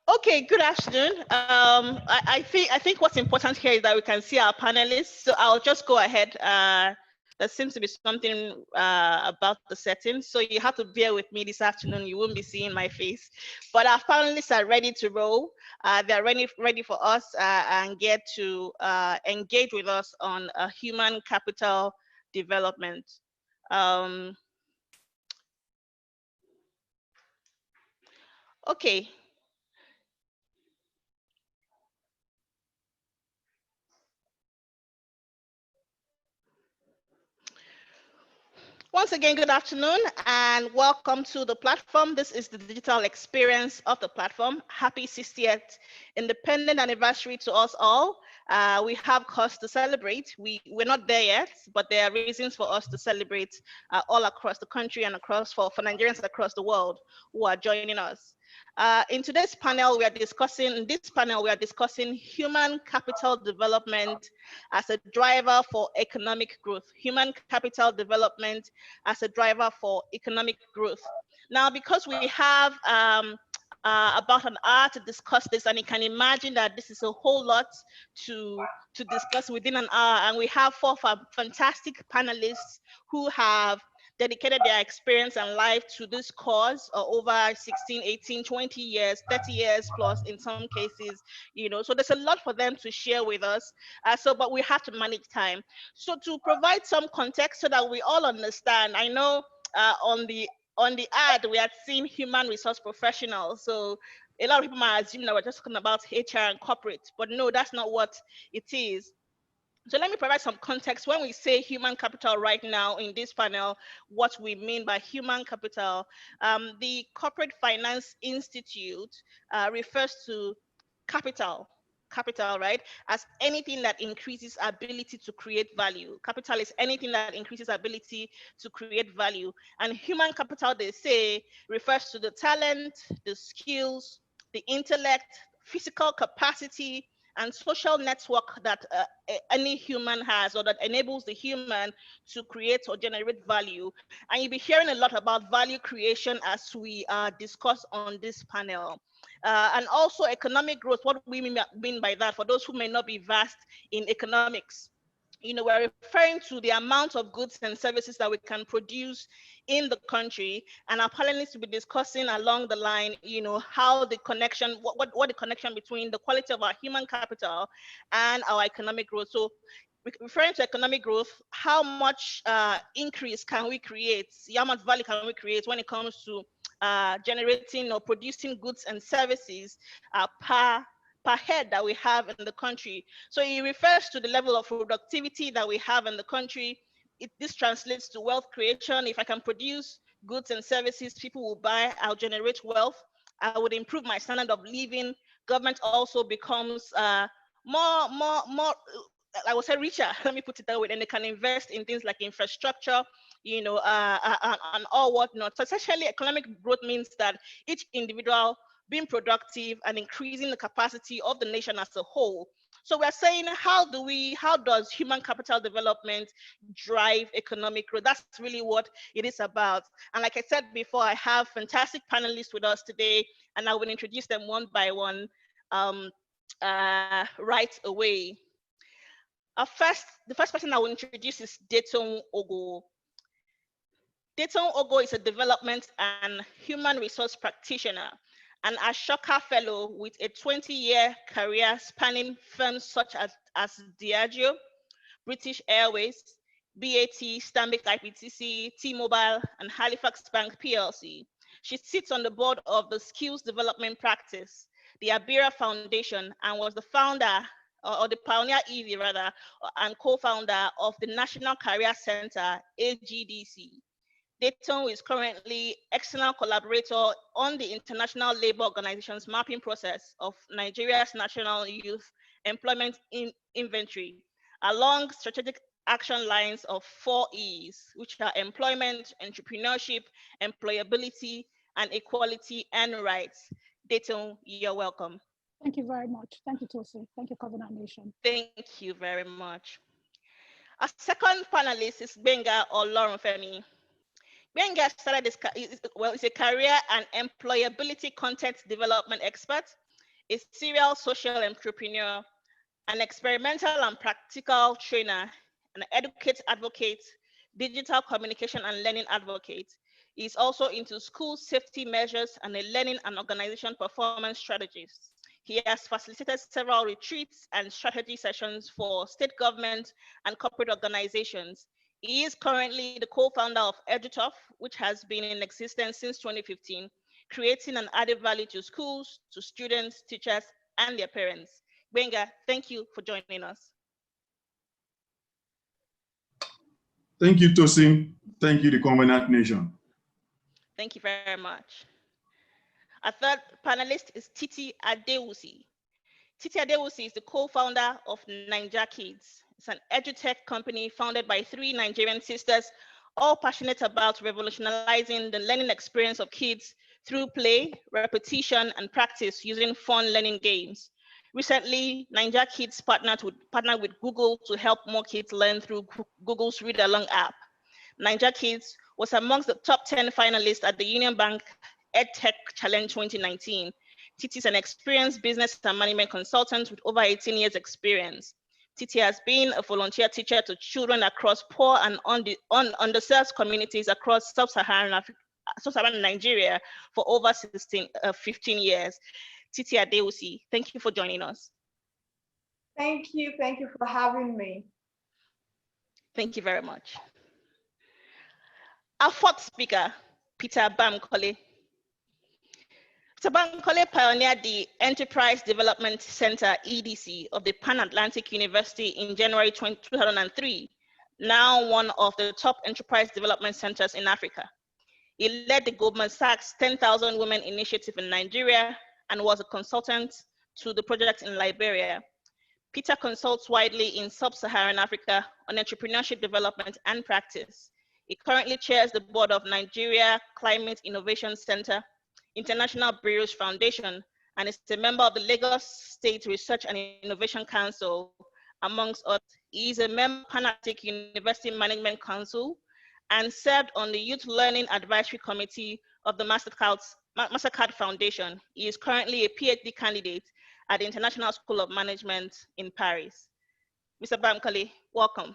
Okay, good afternoon. I think what's important here is that we can see our panelists. So I'll just go ahead. There seems to be something about the settings, so you have to bear with me this afternoon. You won't be seeing my face, but our panelists are ready to roll. They're ready for us and get to engage with us on human capital development. Okay. Once again, good afternoon and welcome to the platform. This is the digital experience of the platform. Happy 60th independent anniversary to us all. We have cause to celebrate. We're not there yet, but there are reasons for us to celebrate all across the country and across for Nigerians across the world who are joining us. In today's panel, we are discussing human capital development as a driver for economic growth. Human capital development as a driver for economic growth. Now, because we have about an hour to discuss this, and you can imagine that this is a whole lot to discuss within an hour, and we have four fantastic panelists who have dedicated their experience and life to this cause over 16, 18, 20 years, 30 years plus in some cases, so there's a lot for them to share with us. But we have to manage time. So to provide some context so that we all understand, I know on the ad, we had seen human resource professionals. So a lot of people might assume that we're just talking about HR and corporate, but no, that's not what it is. So let me provide some context. When we say human capital right now in this panel, what we mean by human capital, the Corporate Finance Institute refers to capital, right, as anything that increases ability to create value. Capital is anything that increases ability to create value. And human capital, they say, refers to the talent, the skills, the intellect, physical capacity, and social network that any human has, or that enables the human to create or generate value. And you'll be hearing a lot about value creation as we discuss on this panel. And also economic growth, what we mean by that, for those who may not be versed in economics. We're referring to the amount of goods and services that we can produce in the country, and our panelists will be discussing along the line, how the connection, what the connection between the quality of our human capital and our economic growth. So, referring to economic growth, how much increase can we create? How much value can we create when it comes to generating or producing goods and services per head that we have in the country. So it refers to the level of productivity that we have in the country. This translates to wealth creation. If I can produce goods and services people will buy, I'll generate wealth. I would improve my standard of living. Government also becomes more, I would say richer, let me put it that way, and they can invest in things like infrastructure, and all whatnot. So essentially, economic growth means that each individual being productive and increasing the capacity of the nation as a whole. So we're saying, how does human capital development drive economic growth? That's really what it is about. And like I said before, I have fantastic panelists with us today, and I will introduce them one by one right away. The first person I will introduce is Detoun Ogwo. Detoun Ogwo is a development and human resource practitioner, an Ashoka Fellow with a 20-year career spanning firms such as Diageo, British Airways, BAT, Stanbic IPTC, T-Mobile, and Halifax Bank PLC. She sits on the board of the Skills Development Practice, the Abira Foundation, and was the founder, or the pioneer and co-founder of the National Career Center, AGDC. Detoun is currently external collaborator on the International Labour Organization's mapping process of Nigeria's national youth employment inventory along strategic action lines of 4 E's, which are employment, entrepreneurship, employability, and equality and rights. Detoun, you're welcome. Thank you very much. Thank you, Tosi. Thank you, Covenant Nation. Thank you very much. Our second panelist is Olugbenga Olorunfemi. Olugbenga started this, is a career and employability content development expert, a serial social entrepreneur, an experimental and practical trainer, an educate advocate, digital communication and learning advocate. He is also into school safety measures and a learning and organization performance strategist. He has facilitated several retreats and strategy sessions for state government and corporate organizations. He is currently the co-founder of EduTough, which has been in existence since 2015, creating an added value to schools, to students, teachers, and their parents. Olugbenga, thank you for joining us. Thank you, Tosin. Thank you, the Covenant Nation. Thank you very much. Our third panelist is Titi Adewusi. Titi Adewusi is the co-founder of Ninja Kids. It's an edutech company founded by 3 Nigerian sisters, all passionate about revolutionizing the learning experience of kids through play, repetition, and practice using fun learning games. Recently, Ninja Kids partnered with Google to help more kids learn through Google's Read Along app. Ninja Kids was amongst the top 10 finalists at the Union Bank EdTech Challenge 2019. Titi is an experienced business and management consultant with over 18 years experience. Titi has been a volunteer teacher to children across poor and underserved communities across sub-Saharan Nigeria for over 15 years. Titi Adewusi, thank you for joining us. Thank you for having me. Thank you very much. Our fourth speaker, Peter Bankole. Peter Bankole pioneered the Enterprise Development Center, EDC, of the Pan-Atlantic University in January 2003, now one of the top enterprise development centers in Africa. He led the Goldman Sachs 10,000 Women Initiative in Nigeria and was a consultant to the project in Liberia. Peter consults widely in sub-Saharan Africa on entrepreneurship development and practice. He currently chairs the board of Nigeria Climate Innovation Center, International Bureaus Foundation, and is a member of the Lagos State Research and Innovation Council, amongst others. He is a member of Pan-Atlantic University Management Council and served on the Youth Learning Advisory Committee of the MasterCard Foundation. He is currently a PhD candidate at the International School of Management in Paris. Mr. Bankole, welcome.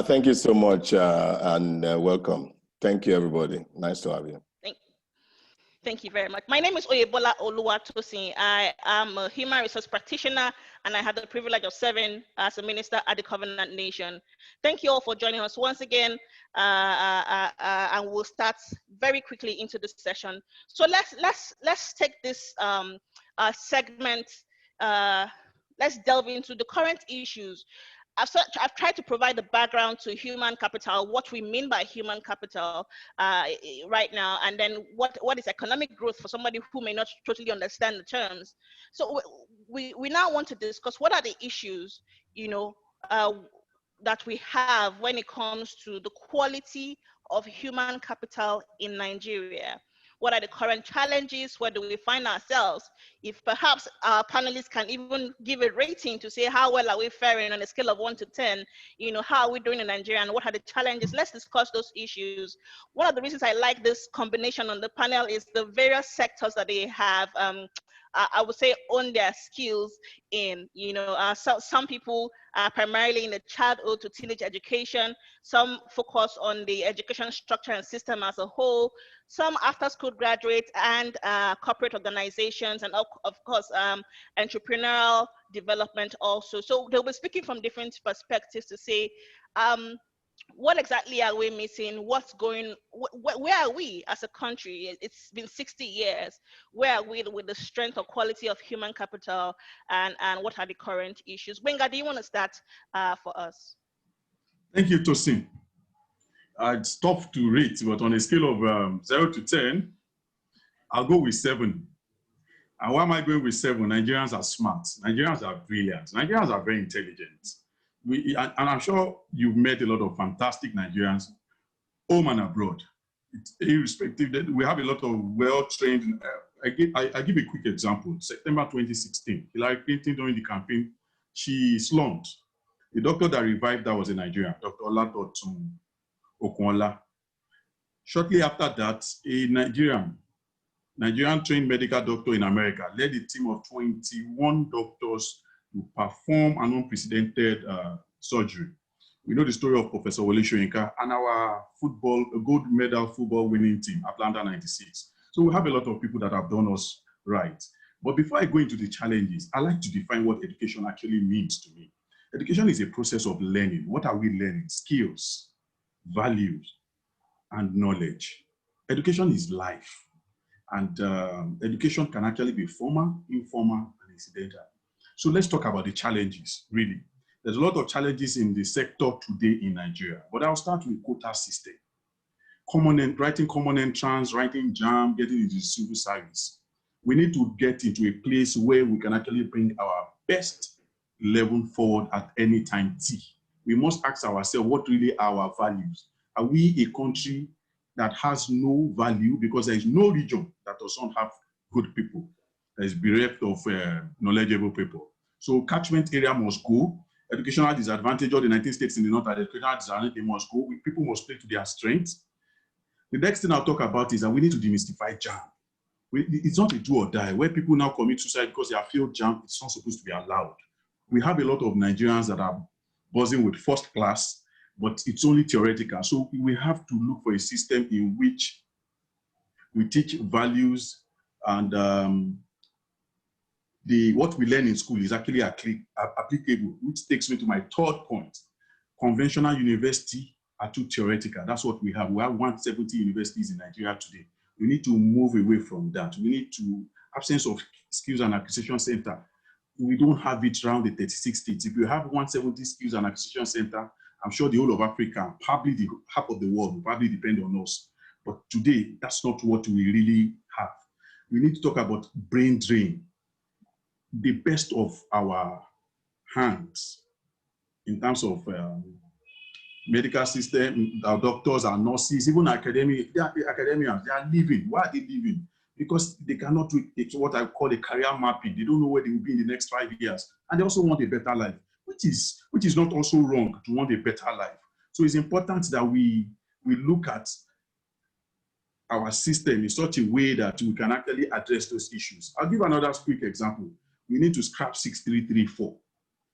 Thank you so much and welcome. Thank you, everybody. Nice to have you. Thank you very much. My name is Oyebola Oluwatosin. I am a human resource practitioner, and I had the privilege of serving as a minister at the Covenant Nation. Thank you all for joining us once again, and we'll start very quickly into this session. So let's take this segment. Let's delve into the current issues. I've tried to provide the background to human capital, what we mean by human capital right now, and then what is economic growth for somebody who may not totally understand the terms. So we now want to discuss what are the issues, that we have when it comes to the quality of human capital in Nigeria. What are the current challenges? Where do we find ourselves? If perhaps our panelists can even give a rating to say how well are we faring on a scale of 1 to 10, how are we doing in Nigeria and what are the challenges? Let's discuss those issues. One of the reasons I like this combination on the panel is the various sectors that they have, I would say, own their skills in. Some people are primarily in the childhood to teenage education. Some focus on the education structure and system as a whole. Some after-school graduates and corporate organizations, and of course, entrepreneurial development also. So they'll be speaking from different perspectives to say, what exactly are we missing? Where are we as a country? It's been 60 years. Where are we with the strength or quality of human capital, and what are the current issues? Olugbenga, do you want to start for us? Thank you, Tosin. It's tough to rate, but on a scale of 0 to 10, I'll go with 7. And why am I going with 7? Nigerians are smart. Nigerians are brilliant. Nigerians are very intelligent. And I'm sure you've met a lot of fantastic Nigerians, home and abroad. It's irrespective that we have a lot of well-trained. I give a quick example. September 2016, Hillary Clinton during the campaign, she slumped. The doctor that revived her was a Nigerian, Dr. Detoun Ogwo. Shortly after that, a Nigerian trained medical doctor in America led a team of 21 doctors to perform an unprecedented surgery. We know the story of Professor Wole Soyinka and our gold medal football winning team, Atlanta 96. So we have a lot of people that have done us right. But before I go into the challenges, I like to define what education actually means to me. Education is a process of learning. What are we learning? Skills, values, and knowledge. Education is life. And education can actually be formal, informal, and incidental. So let's talk about the challenges, really. There's a lot of challenges in the sector today in Nigeria, but I'll start with quota system. Writing common entrance, writing JAMB, getting into the civil service. We need to get into a place where we can actually bring our best level forward at any time T. We must ask ourselves what really are our values. Are we a country that has no value because there is no region that does not have good people, that is bereft of knowledgeable people? So catchment area must go. Educational disadvantage, all the 19 states in the north are educational disadvantage, they must go. People must play to their strengths. The next thing I'll talk about is that we need to demystify JAMB. It's not a do or die. Where people now commit suicide because they have failed JAMB, it's not supposed to be allowed. We have a lot of Nigerians that are buzzing with first class, but it's only theoretical. So we have to look for a system in which we teach values and what we learn in school is actually applicable, which takes me to my third point. Conventional university are too theoretical. That's what we have. We have 170 universities in Nigeria today. We need to move away from that. We need to, absence of skills and acquisition center. We don't have it around the 36 states. If you have 170 skills and acquisition center, I'm sure the whole of Africa, probably the half of the world will probably depend on us. But today, that's not what we really have. We need to talk about brain drain. The best of our hands in terms of medical system, our doctors, our nurses, even academians, they are leaving. Why are they leaving? Because they cannot do what I call a career mapping. They don't know where they will be in the next 5 years. And they also want a better life, which is not also wrong to want a better life. So it's important that we look at our system in such a way that we can actually address those issues. I'll give another quick example. We need to scrap 6334.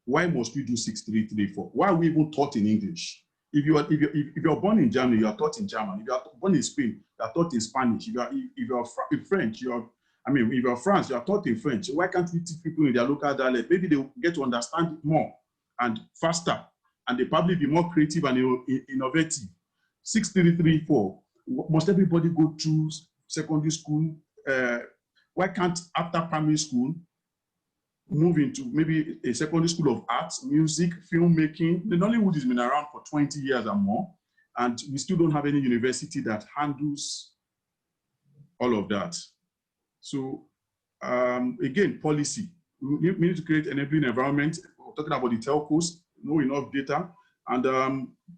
Why must we do 6334? Why are we even taught in English? If you're born in Germany, you are taught in German. If you are born in Spain, you are taught in Spanish. If you're French, if you're France, you are taught in French. Why can't we teach people in their local dialect? Maybe they will get to understand it more and faster, and they probably be more creative and innovative. 6334. Must everybody go through secondary school? Why can't after primary school move into maybe a secondary school of arts, music, filmmaking? The Nollywood has been around for 20 years and more, and we still don't have any university that handles all of that. So again, policy. We need to create an enabling environment. We're talking about the telcos, know enough data, and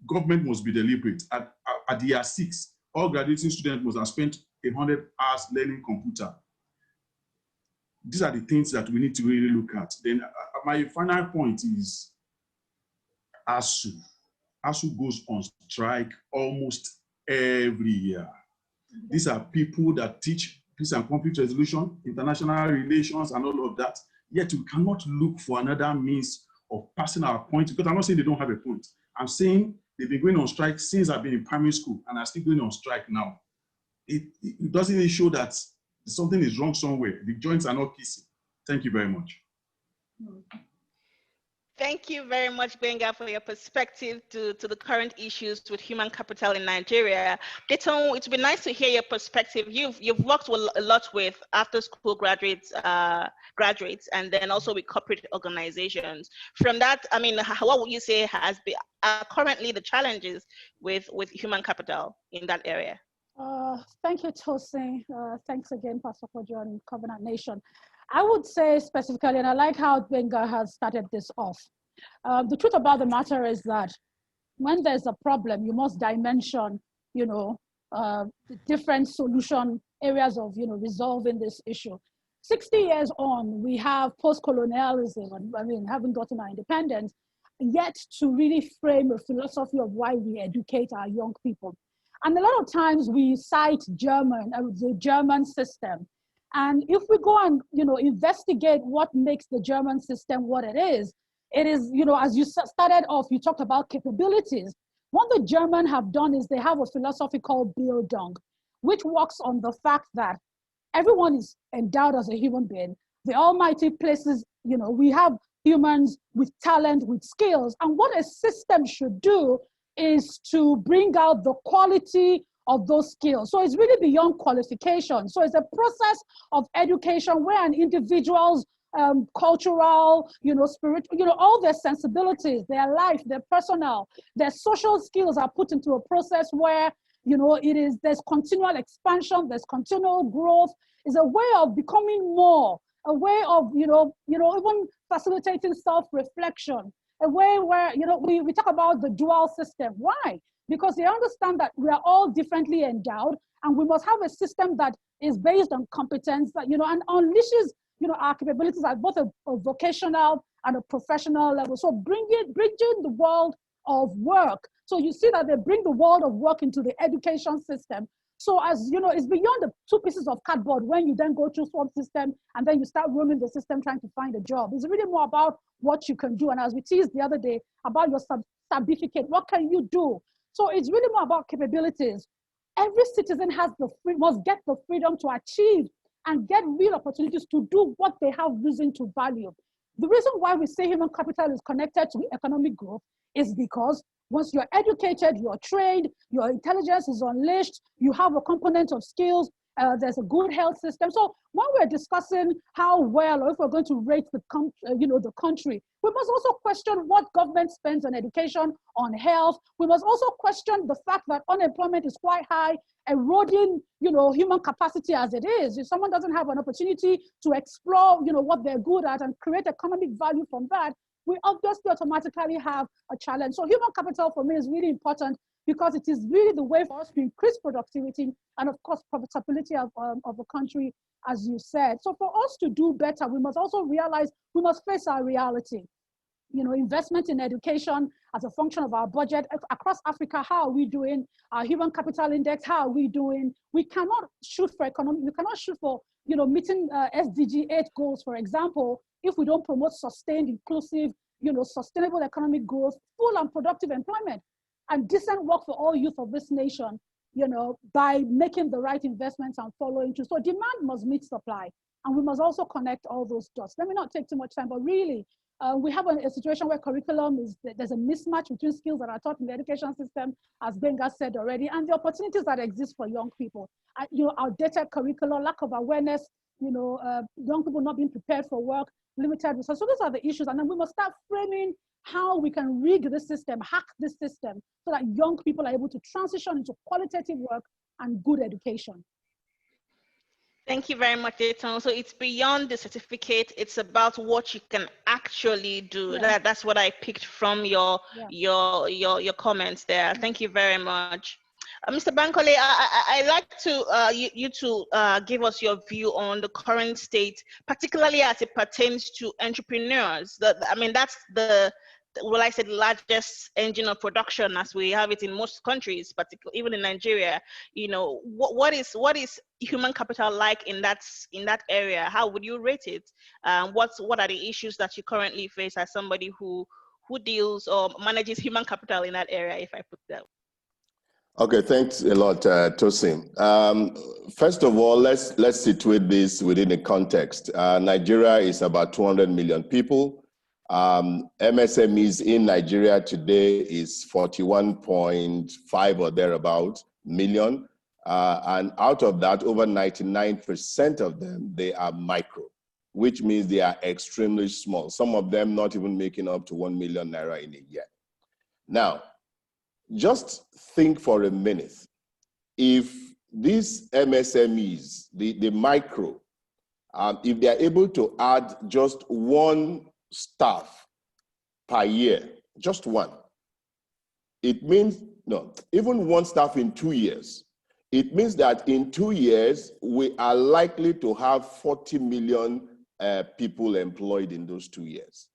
government must be deliberate. At the year 6, all graduating students must have spent 100 hours learning computer. These are the things that we need to really look at. Then my final point is ASU. ASU goes on strike almost every year. These are people that teach peace and conflict resolution, international relations, and all of that. Yet we cannot look for another means of passing our point, because I'm not saying they don't have a point. I'm saying they've been going on strike since I've been in primary school and are still going on strike now. It doesn't even show that something is wrong somewhere. The joints are not kissing. Thank you very much. Thank you very much, Benga, for your perspective to the current issues with human capital in Nigeria. Detoun, it's been nice to hear your perspective. You've worked a lot with after school graduates, and then also with corporate organizations. From that, I mean, what would you say has been currently the challenges with human capital in that area? Thank you, Tosin. Thanks again, Pastor Kojo and Covenant Nation. I would say specifically, and I like how Benga has started this off. The truth about the matter is that when there's a problem, you must dimension, the different solution areas of, resolving this issue. 60 years on, we have post-colonialism, having gotten our independence, yet to really frame a philosophy of why we educate our young people. And a lot of times we cite the German system. And if we go and, investigate what makes the German system what it is, as you started off, you talked about capabilities. What the Germans have done is they have a philosophy called Bildung, which works on the fact that everyone is endowed as a human being. The Almighty places, we have humans with talent, with skills. And what a system should do is to bring out the quality of those skills. So it's really beyond qualification. So it's a process of education where an individual's cultural, spiritual, all their sensibilities, their life, their personal, their social skills are put into a process where, there's continual expansion, there's continual growth. It's a way of becoming more, a way of, even facilitating self-reflection, a way where, we talk about the dual system. Why? Because they understand that we are all differently endowed, and we must have a system that is based on competence, that, and unleashes, our capabilities at both a vocational and a professional level. So bridging the world of work. So you see that they bring the world of work into the education system. So as it's beyond the two pieces of cardboard when you then go through swamp system and then you start roaming the system trying to find a job. It's really more about what you can do. And as we teased the other day about your certificate, what can you do? So it's really more about capabilities. Every citizen must get the freedom to achieve and get real opportunities to do what they have reason to value. The reason why we say human capital is connected to economic growth is because once you're educated, you're trained, your intelligence is unleashed, you have a component of skills, there's a good health system. So when we're discussing how well, or if we're going to rate the country, we must also question what government spends on education, on health. We must also question the fact that unemployment is quite high, eroding, human capacity as it is. If someone doesn't have an opportunity to explore, what they're good at and create economic value from that, we obviously automatically have a challenge. So human capital for me is really important because it is really the way for us to increase productivity and of course profitability of the country, as you said. So for us to do better, we must also realize we must face our reality. Investment in education as a function of our budget across Africa, how are we doing? Our human capital index, how are we doing? We cannot shoot for meeting SDG 8 goals, for example, if we don't promote sustained, inclusive, sustainable economic growth, full and productive employment, and decent work for all youth of this nation, by making the right investments and following through. So demand must meet supply, and we must also connect all those dots. Let me not take too much time, but really, we have a situation where there's a mismatch between skills that are taught in the education system, as Benga said already, and the opportunities that exist for young people. Outdated curriculum, lack of awareness, young people not being prepared for work, limited resources. So those are the issues. And then we must start framing how we can rig the system, hack this system, so that young people are able to transition into qualitative work and good education. Thank you very much, Detoun. So it's beyond the certificate. It's about what you can actually do. Yeah. That's what I picked from your comments there. Thank you very much. Mr. Bankole, I'd like you to give us your view on the current state, particularly as it pertains to entrepreneurs. That's the largest engine of production as we have it in most countries, particularly even in Nigeria. What is human capital like in that area? How would you rate it? What are the issues that you currently face as somebody who deals or manages human capital in that area, if I put that? Okay, thanks a lot, Tosin. First of all, let's situate this within a context. Nigeria is about 200 million people. MSMEs in Nigeria today is 41.5 or thereabout million. And out of that, over 99% of them, they are micro, which means they are extremely small. Some of them not even making up to 1 million naira in a year. Now, just think for a minute. If these MSMEs, the micro, if they are able to add just one staff per year, just one, it means, no, even one staff in 2 years, it means that in 2 years, we are likely to have 40 million people employed in those 2 years.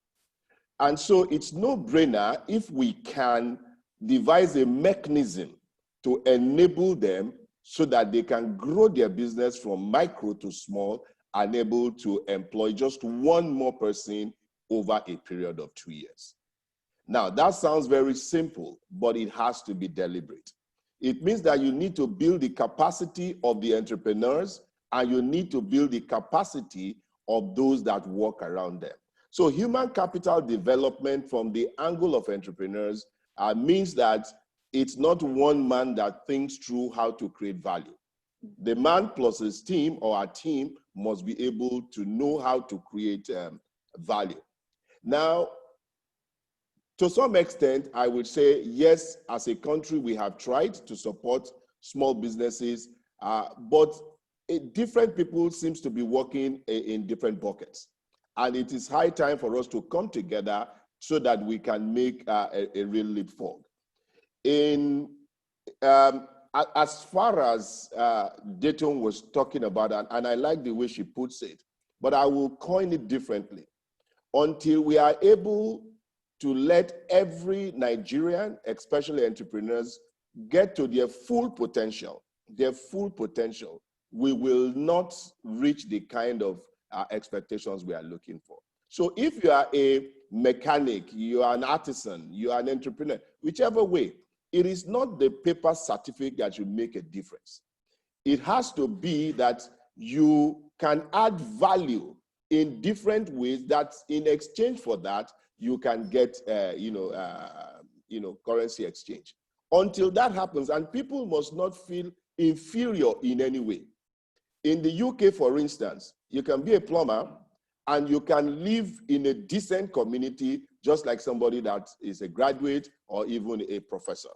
And so it's no brainer if we can devise a mechanism to enable them so that they can grow their business from micro to small and able to employ just one more person over a period of 2 years. Now, that sounds very simple, but it has to be deliberate. It means that you need to build the capacity of the entrepreneurs and you need to build the capacity of those that work around them. So human capital development from the angle of entrepreneurs means that it's not one man that thinks through how to create value. The man plus his team or our team must be able to know how to create value. Now, to some extent, I would say, yes, as a country, we have tried to support small businesses, but different people seems to be working in different buckets. And it is high time for us to come together so that we can make a real leap forward. As far as Detoun was talking about, and I like the way she puts it, but I will coin it differently. Until we are able to let every Nigerian, especially entrepreneurs, get to their full potential, we will not reach the kind of expectations we are looking for. So if you are a mechanic, you are an artisan, you are an entrepreneur, whichever way, it is not the paper certificate that should make a difference. It has to be that you can add value in different ways that in exchange for that, you can get, currency exchange. Until that happens, and people must not feel inferior in any way. In the UK, for instance, you can be a plumber and you can live in a decent community just like somebody that is a graduate or even a professor.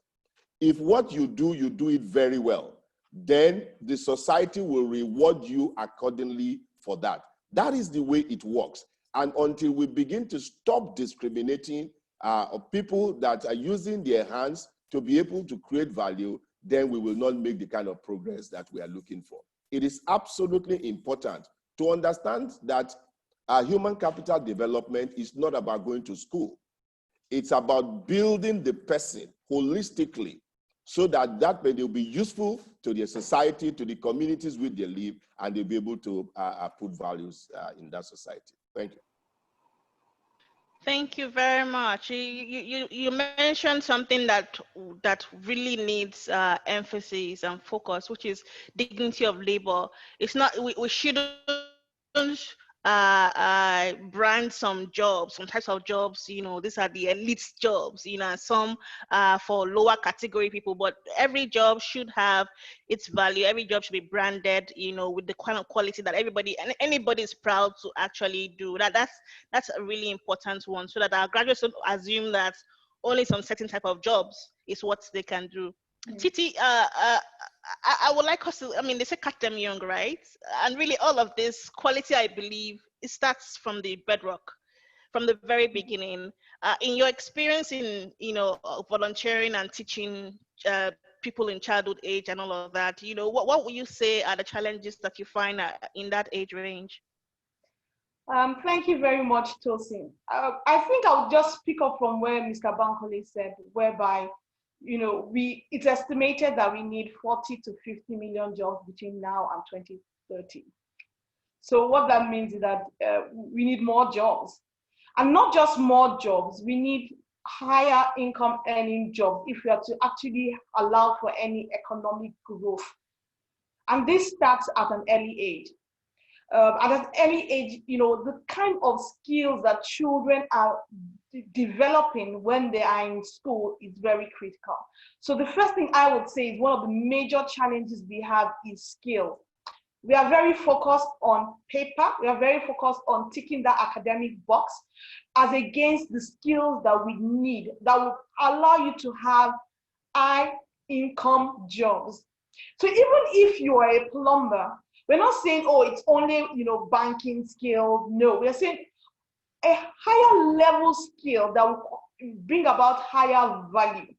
If what you do it very well, then the society will reward you accordingly for that. That is the way it works. And until we begin to stop discriminating people that are using their hands to be able to create value, then we will not make the kind of progress that we are looking for. It is absolutely important to understand that human capital development is not about going to school. It's about building the person holistically so that they'll be useful to their society, to the communities where they live, and they'll be able to put values in that society. Thank you. Thank you very much. You mentioned something that really needs emphasis and focus, which is dignity of labor. It's not, we shouldn't brand some jobs, some types of jobs, these are the elite jobs, some for lower category people, but every job should have its value. Every job should be branded, with the kind of quality that anybody is proud to actually do. That's a really important one, so that our graduates don't assume that only some certain type of jobs is what they can do. Titi, I would like us to, they say catch them young, right? And really all of this quality, I believe, it starts from the bedrock, from the very beginning. In your experience in, volunteering and teaching people in childhood age and all of that, what would you say are the challenges that you find in that age range? Thank you very much, Tosin. I think I'll just pick up from where Mr. Bankole said, whereby it's estimated that we need 40 to 50 million jobs between now and 2030. So what that means is that we need more jobs. And not just more jobs, we need higher income earning jobs if we are to actually allow for any economic growth. And this starts at an early age. at an early age, the kind of skills that children are developing when they are in school is very critical. So the first thing I would say is one of the major challenges we have is skills. We are very focused on paper. We are very focused on ticking that academic box as against the skills that we need that will allow you to have high income jobs. So even if you are a plumber, we're not saying, oh, it's only, banking skills. No, we're saying a higher level skill that will bring about higher value.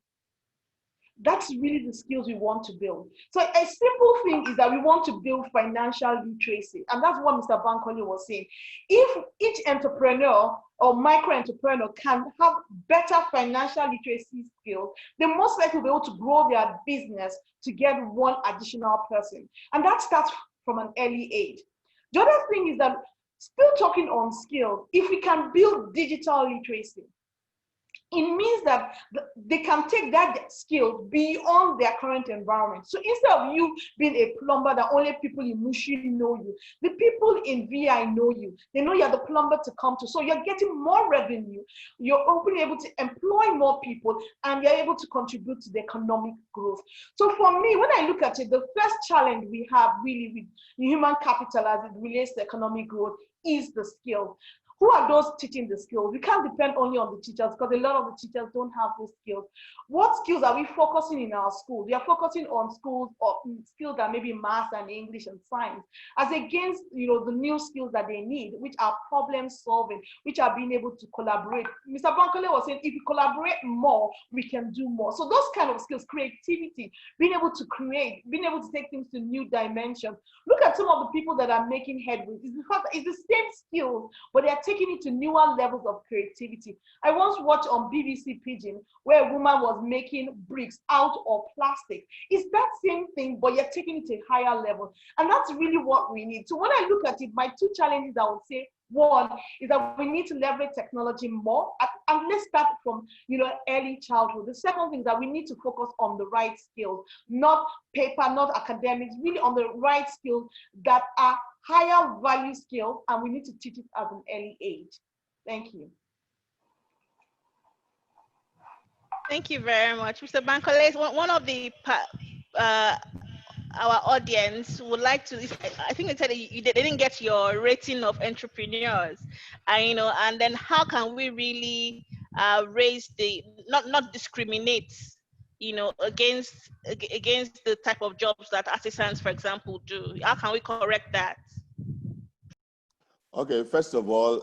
That's really the skills we want to build. So a simple thing is that we want to build financial literacy. And that's what Mr. Bankole was saying. If each entrepreneur or micro-entrepreneur can have better financial literacy skills, they most likely will be able to grow their business to get one additional person. And that starts from an early age. The other thing is that, still talking on skills, if we can build digital literacy, it means that they can take that skill beyond their current environment. So instead of you being a plumber that only people in Mushi know you, the people in VI know you. They know you're the plumber to come to. So you're getting more revenue. You're hopefully able to employ more people, and you're able to contribute to the economic growth. So for me, when I look at it, the first challenge we have really with human capital as it relates to economic growth is the skill. Who are those teaching the skills? We can't depend only on the teachers because a lot of the teachers don't have those skills. What skills are we focusing in our schools? We are focusing on skills that may be math and English and science, as against the new skills that they need, which are problem solving, which are being able to collaborate. Mr. Bankole was saying, if we collaborate more, we can do more. So those kind of skills, creativity, being able to create, being able to take things to new dimensions. Look at some of the people that are making headway. It's the same skills, but they are taking it to newer levels of creativity. I once watched on BBC Pidgin where a woman was making bricks out of plastic. It's that same thing, but you're taking it to a higher level. And that's really what we need. So when I look at it, my two challenges, I would say, one is that we need to leverage technology more, and let's start from early childhood. The second thing is that we need to focus on the right skills, not paper, not academics, really on the right skills that are higher value skills, and we need to teach it at an early age. Thank you. Thank you very much, Mr. Bankole. One of the our audience would like to. I think they said they didn't get your rating of entrepreneurs, and then how can we really raise the not discriminate, against the type of jobs that artisans, for example, do? How can we correct that? Okay, first of all,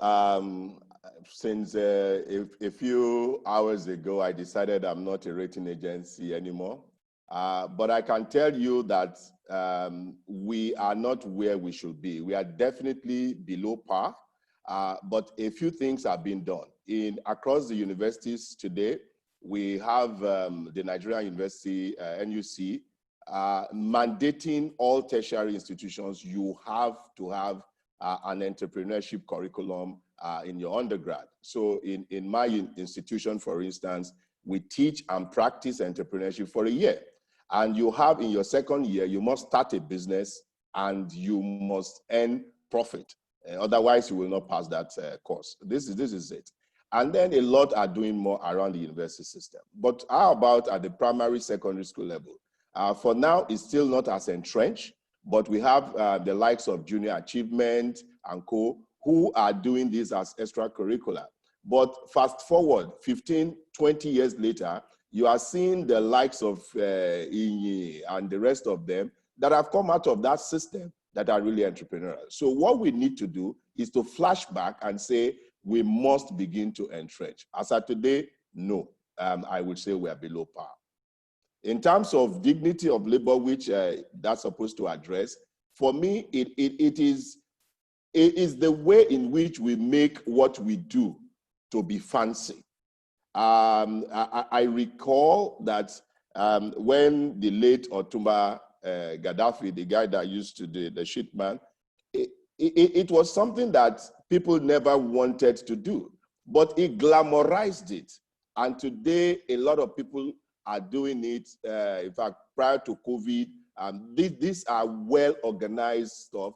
since a few hours ago, I decided I'm not a rating agency anymore. But I can tell you that we are not where we should be. We are definitely below par, but a few things have been done. Across the universities today, we have the Nigerian University, NUC, mandating all tertiary institutions, you have to have an entrepreneurship curriculum in your undergrad. So in my institution, for instance, we teach and practice entrepreneurship for a year. And you have in your second year, you must start a business and you must earn profit. Otherwise, you will not pass that course. This is it. And then a lot are doing more around the university system. But how about at the primary, secondary school level? For now, it's still not as entrenched, but we have the likes of Junior Achievement and co, who are doing this as extracurricular. But fast forward 15, 20 years later, you are seeing the likes of Inyi and the rest of them that have come out of that system that are really entrepreneurial. So what we need to do is to flash back and say, we must begin to entrench. As of today, no, I would say we are below par. In terms of dignity of labor, which that's supposed to address, for me, it is the way in which we make what we do to be fancy. I recall that when the late Otumba Gaddafi, the guy that used to do the shit man, it was something that people never wanted to do, but he glamorized it. And today, a lot of people are doing it. In fact, prior to COVID, these are well-organized stuff.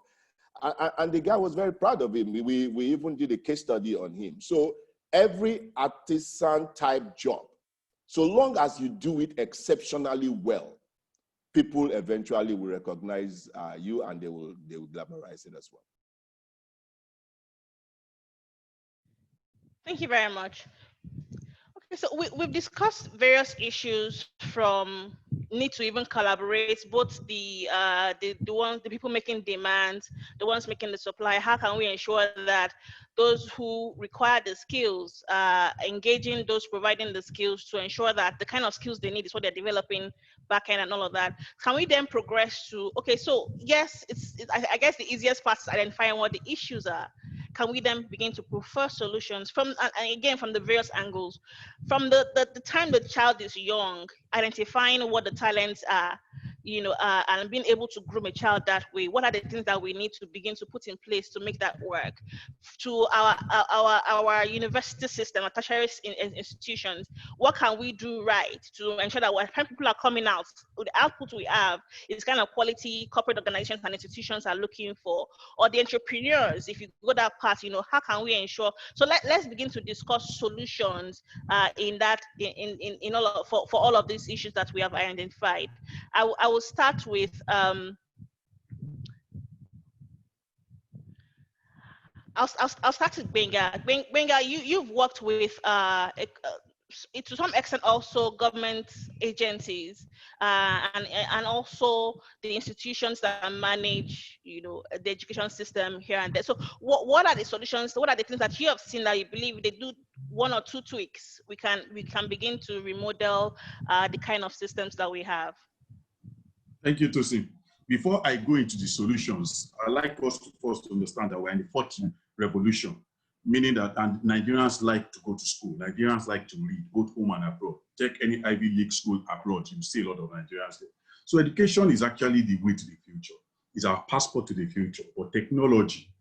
And the guy was very proud of him. We even did a case study on him. So every artisan type job, so long as you do it exceptionally well, people eventually will recognize you, and they will glamorize it as well. Thank you very much. Okay, so we've discussed various issues, from need to even collaborate, both the people making demands, the ones making the supply. How can we ensure that those who require the skills, engaging those providing the skills to ensure that the kind of skills they need is what they're developing back end and all of that? Can we then progress to, okay, so yes, I guess the easiest part is identifying what the issues are. Can we then begin to prefer solutions from, and again, from the various angles, from the time the child is young, identifying what the talents are, and being able to groom a child that way? What are the things that we need to begin to put in place to make that work? To our university system, our tertiary institutions, what can we do right to ensure that when people are coming out, the output we have is kind of quality corporate organizations and institutions are looking for? Or the entrepreneurs, if you go that path, how can we ensure? So let's begin to discuss solutions in all for all of these issues that we have identified. I will start with I'll start with Benga. Benga, you've worked with to some extent also government agencies and also the institutions that manage the education system here and there. So what are the solutions? What are the things that you have seen that you believe they do one or two tweaks, we can begin to remodel the kind of systems that we have? Thank you, Tosin. Before I go into the solutions, I'd like us to first understand that we're in the fourth revolution, meaning that Nigerians like to go to school. Nigerians like to read, both home and abroad. Take any Ivy League school abroad, you see a lot of Nigerians there. So education is actually the way to the future. It's our passport to the future, but technology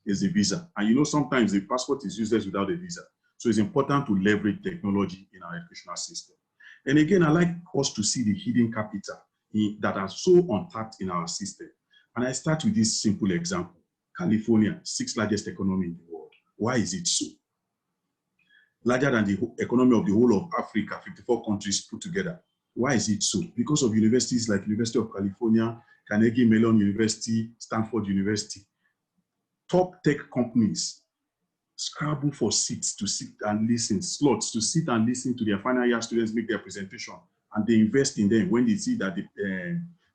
is the visa. And sometimes the passport is useless without a visa. So it's important to leverage technology in our educational system. And again, I like us to see the hidden capital that are so untapped in our system. And I start with this simple example. California, 6th largest economy in the world. Why is it so? Larger than the economy of the whole of Africa, 54 countries put together. Why is it so? Because of universities like University of California, Carnegie Mellon University, Stanford University. Top tech companies scramble for seats to sit and listen, slots to sit and listen to their final year students make their presentation. And they invest in them when they see that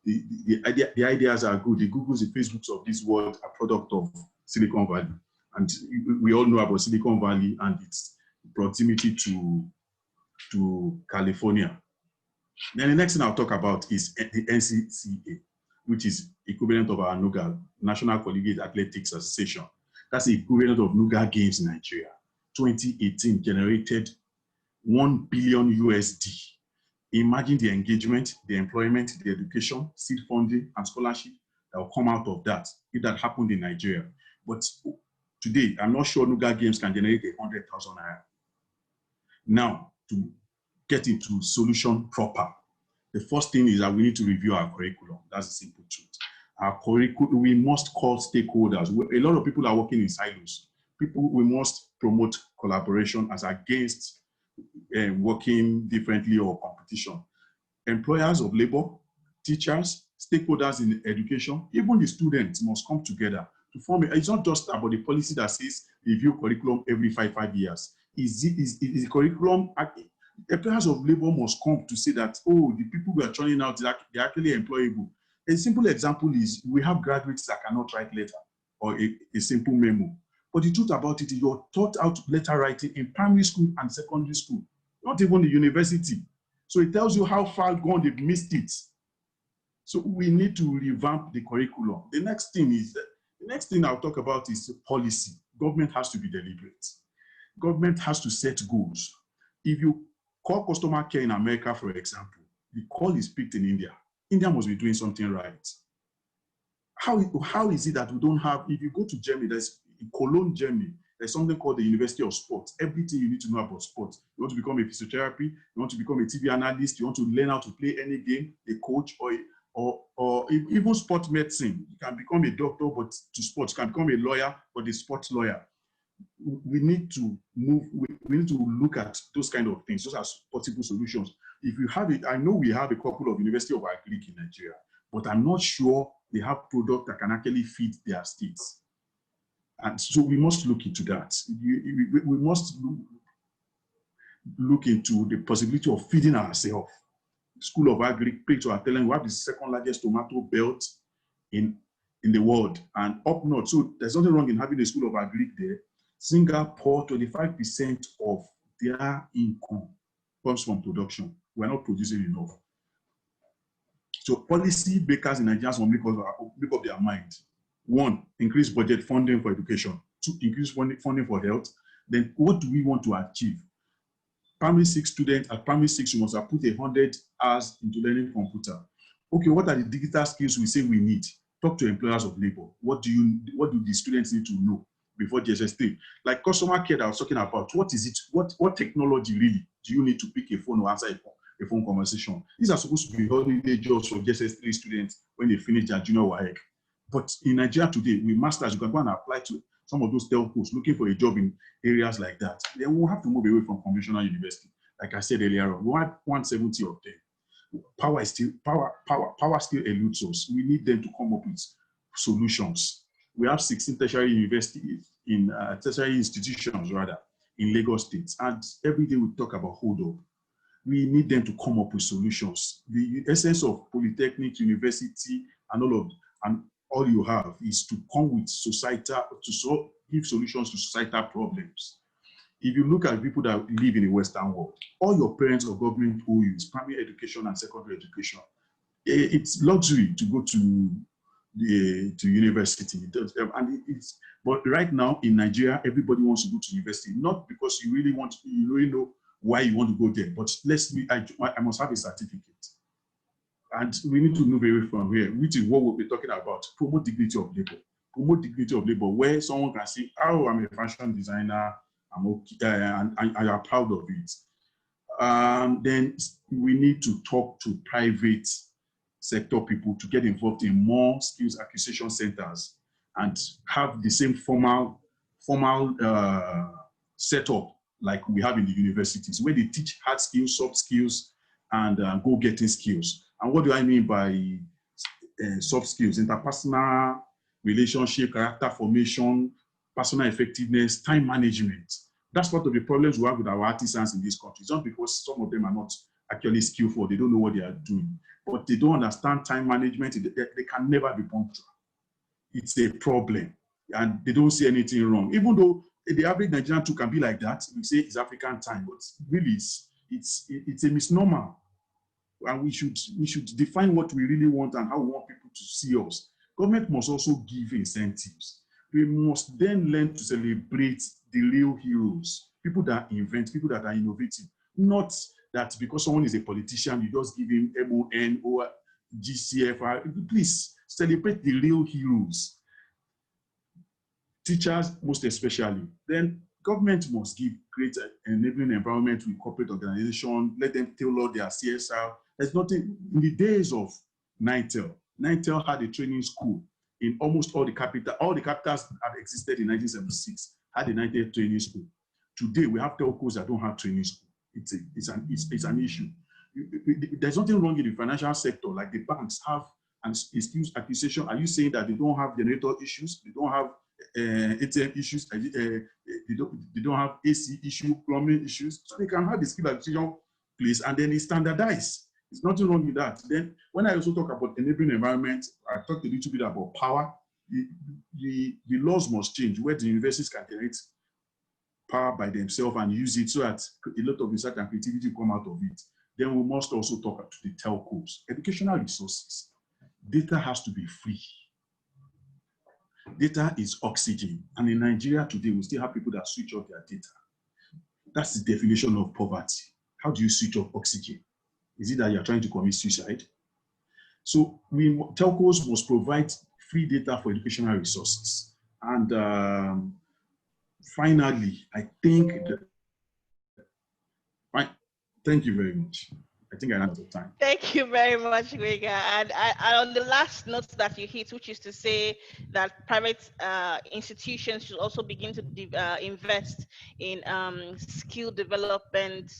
the ideas are good. The Googles, the Facebooks of this world are product of Silicon Valley. And we all know about Silicon Valley and its proximity to California. Then the next thing I'll talk about is the NCCA, which is equivalent of our NUGA, National Collegiate Athletics Association. That's the equivalent of NUGA Games in Nigeria. 2018 generated $1 billion USD. Imagine the engagement, the employment, the education, seed funding, and scholarship that will come out of that if that happened in Nigeria. But today, I'm not sure NUGA Games can generate 100,000 naira. Now, to get into solution proper, the first thing is that we need to review our curriculum. That's the simple truth. Our curriculum, we must call stakeholders. A lot of people are working in silos. We must promote collaboration as against working differently or competition. Employers of labor, teachers, stakeholders in education, even the students must come together to form it. It's not just about the policy that says review curriculum every five years. Is the curriculum, employers of labor must come to say that, oh, the people we are churning out, they're actually employable. A simple example is we have graduates that cannot write letter or a simple memo. But the truth about it is you're taught out letter writing in primary school and secondary school, not even the university. So it tells you how far gone they've missed it. So we need to revamp the curriculum. The next thing I'll talk about is policy. Government has to be deliberate. Government has to set goals. If you call customer care in America, for example, the call is picked in India. India must be doing something right. How is it that we don't have, if you go to Germany, there's in Cologne, Germany, there's something called the University of Sports. Everything you need to know about sports. You want to become a physiotherapy, you want to become a TV analyst, you want to learn how to play any game, a coach or or even sport medicine. You can become a doctor, but to sports, you can become a lawyer, but a sports lawyer. We need to move, we need to look at those kind of things, those are possible solutions. If you have it, I know we have a couple of University of Agric in Nigeria, but I'm not sure they have products that can actually feed their states. And so we must look into that. We must look into the possibility of feeding ourselves. School of Agric, pay to our talent, we have the second largest tomato belt in the world and up north. So there's nothing wrong in having a school of Agric there. Singapore, 25% of their income comes from production. We're not producing enough. So policy makers in Nigeria will make up their mind. One, increase budget funding for education. Two, increase funding for health. Then what do we want to achieve? Primary 6 students at primary 6, you must have put 100 hours into learning computer. Okay, what are the digital skills we say we need? Talk to employers of labor. What do the students need to know before GSS3? Like customer care that I was talking about, what is it? What technology really do you need to pick a phone or answer a phone conversation? These are supposed to be holiday jobs for GSS3 students when they finish their junior WAEC. But in Nigeria today, with masters, you can go and apply to some of those telcos looking for a job in areas like that. Then we'll have to move away from conventional university. Like I said earlier on, we want 170 of them. Power still eludes us. We need them to come up with solutions. We have 16 tertiary universities in tertiary institutions rather in Lagos State, and every day we talk about hold up. We need them to come up with solutions. The essence of polytechnic, university, and all you have is to come with give solutions to societal problems. If you look at people that live in the Western world, all your parents or government owe you is primary education and secondary education. It's luxury to go to university. But right now in Nigeria, everybody wants to go to university, not because you really know why you want to go there, but I must have a certificate. And we need to move away from here, which is what we'll be talking about. Promote dignity of labor. Promote dignity of labor, where someone can say, oh, I'm a fashion designer, I'm okay, and I am proud of it. Then we need to talk to private sector people to get involved in more skills acquisition centers and have the same formal setup like we have in the universities, where they teach hard skills, soft skills, and go-getting skills. And what do I mean by soft skills? Interpersonal relationship, character formation, personal effectiveness, time management. That's part of the problems we have with our artisans in this country. It's not because some of them are not actually skillful, they don't know what they are doing, but they don't understand time management. They can never be punctual. It's a problem, and they don't see anything wrong. Even though the average Nigerian too can be like that, we say it's African time, but really it's a misnomer. And we should define what we really want and how we want people to see us. Government must also give incentives. We must then learn to celebrate the real heroes, people that invent, people that are innovative. Not that because someone is a politician, you just give him MON or GCFR. Please celebrate the real heroes. Teachers, most especially. Then government must create an enabling environment with corporate organization, let them tailor their CSR. There's nothing, in the days of Nitel had a training school in almost all the capitals. All the capitals that existed in 1976 had a Nitel training school. Today, we have telcos that don't have training school. It's an issue. There's nothing wrong in the financial sector, like the banks have and skills acquisition. Are you saying that they don't have generator issues? They don't have ATM issues? They don't have AC issue, plumbing issues? So they can have the skill acquisition place and then it's standardized. There's nothing wrong with that. Then when I also talk about enabling environment, I talked a little bit about power. The laws must change where the universities can generate power by themselves and use it so that a lot of research and creativity come out of it. Then we must also talk to the telcos. Educational resources. Data has to be free. Data is oxygen. And in Nigeria today, we still have people that switch off their data. That's the definition of poverty. How do you switch off oxygen? Is it that you're trying to commit suicide? So telcos must provide free data for educational resources. And finally, I think that, thank you very much. I think I ran out of time. Thank you very much, Grega. And on the last note that you hit, which is to say that private institutions should also begin to invest in skill development,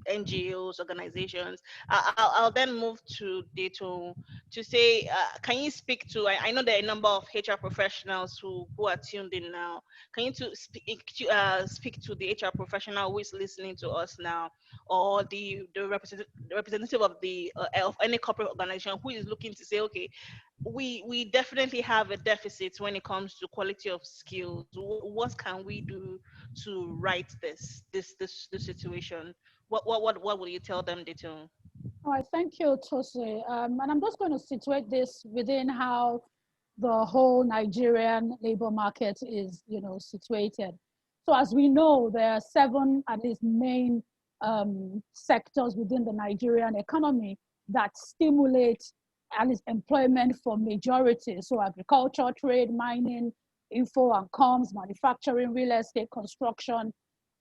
NGOs, organizations. I'll then move to Detoun to say, can you speak to, I know there are a number of HR professionals who are tuned in now. Can you speak to the HR professional who is listening to us now, or the representative of the of any corporate organization who is looking to say, okay, we definitely have a deficit when it comes to quality of skills. What can we do to right this situation? What will you tell them, Detoun? All right, thank you, Tosi. And I'm just going to situate this within how the whole Nigerian labor market is, situated. So as we know, there are 7 at least main sectors within the Nigerian economy that stimulate at least employment for majority. So agriculture, trade, mining, info and comms, manufacturing, real estate, construction.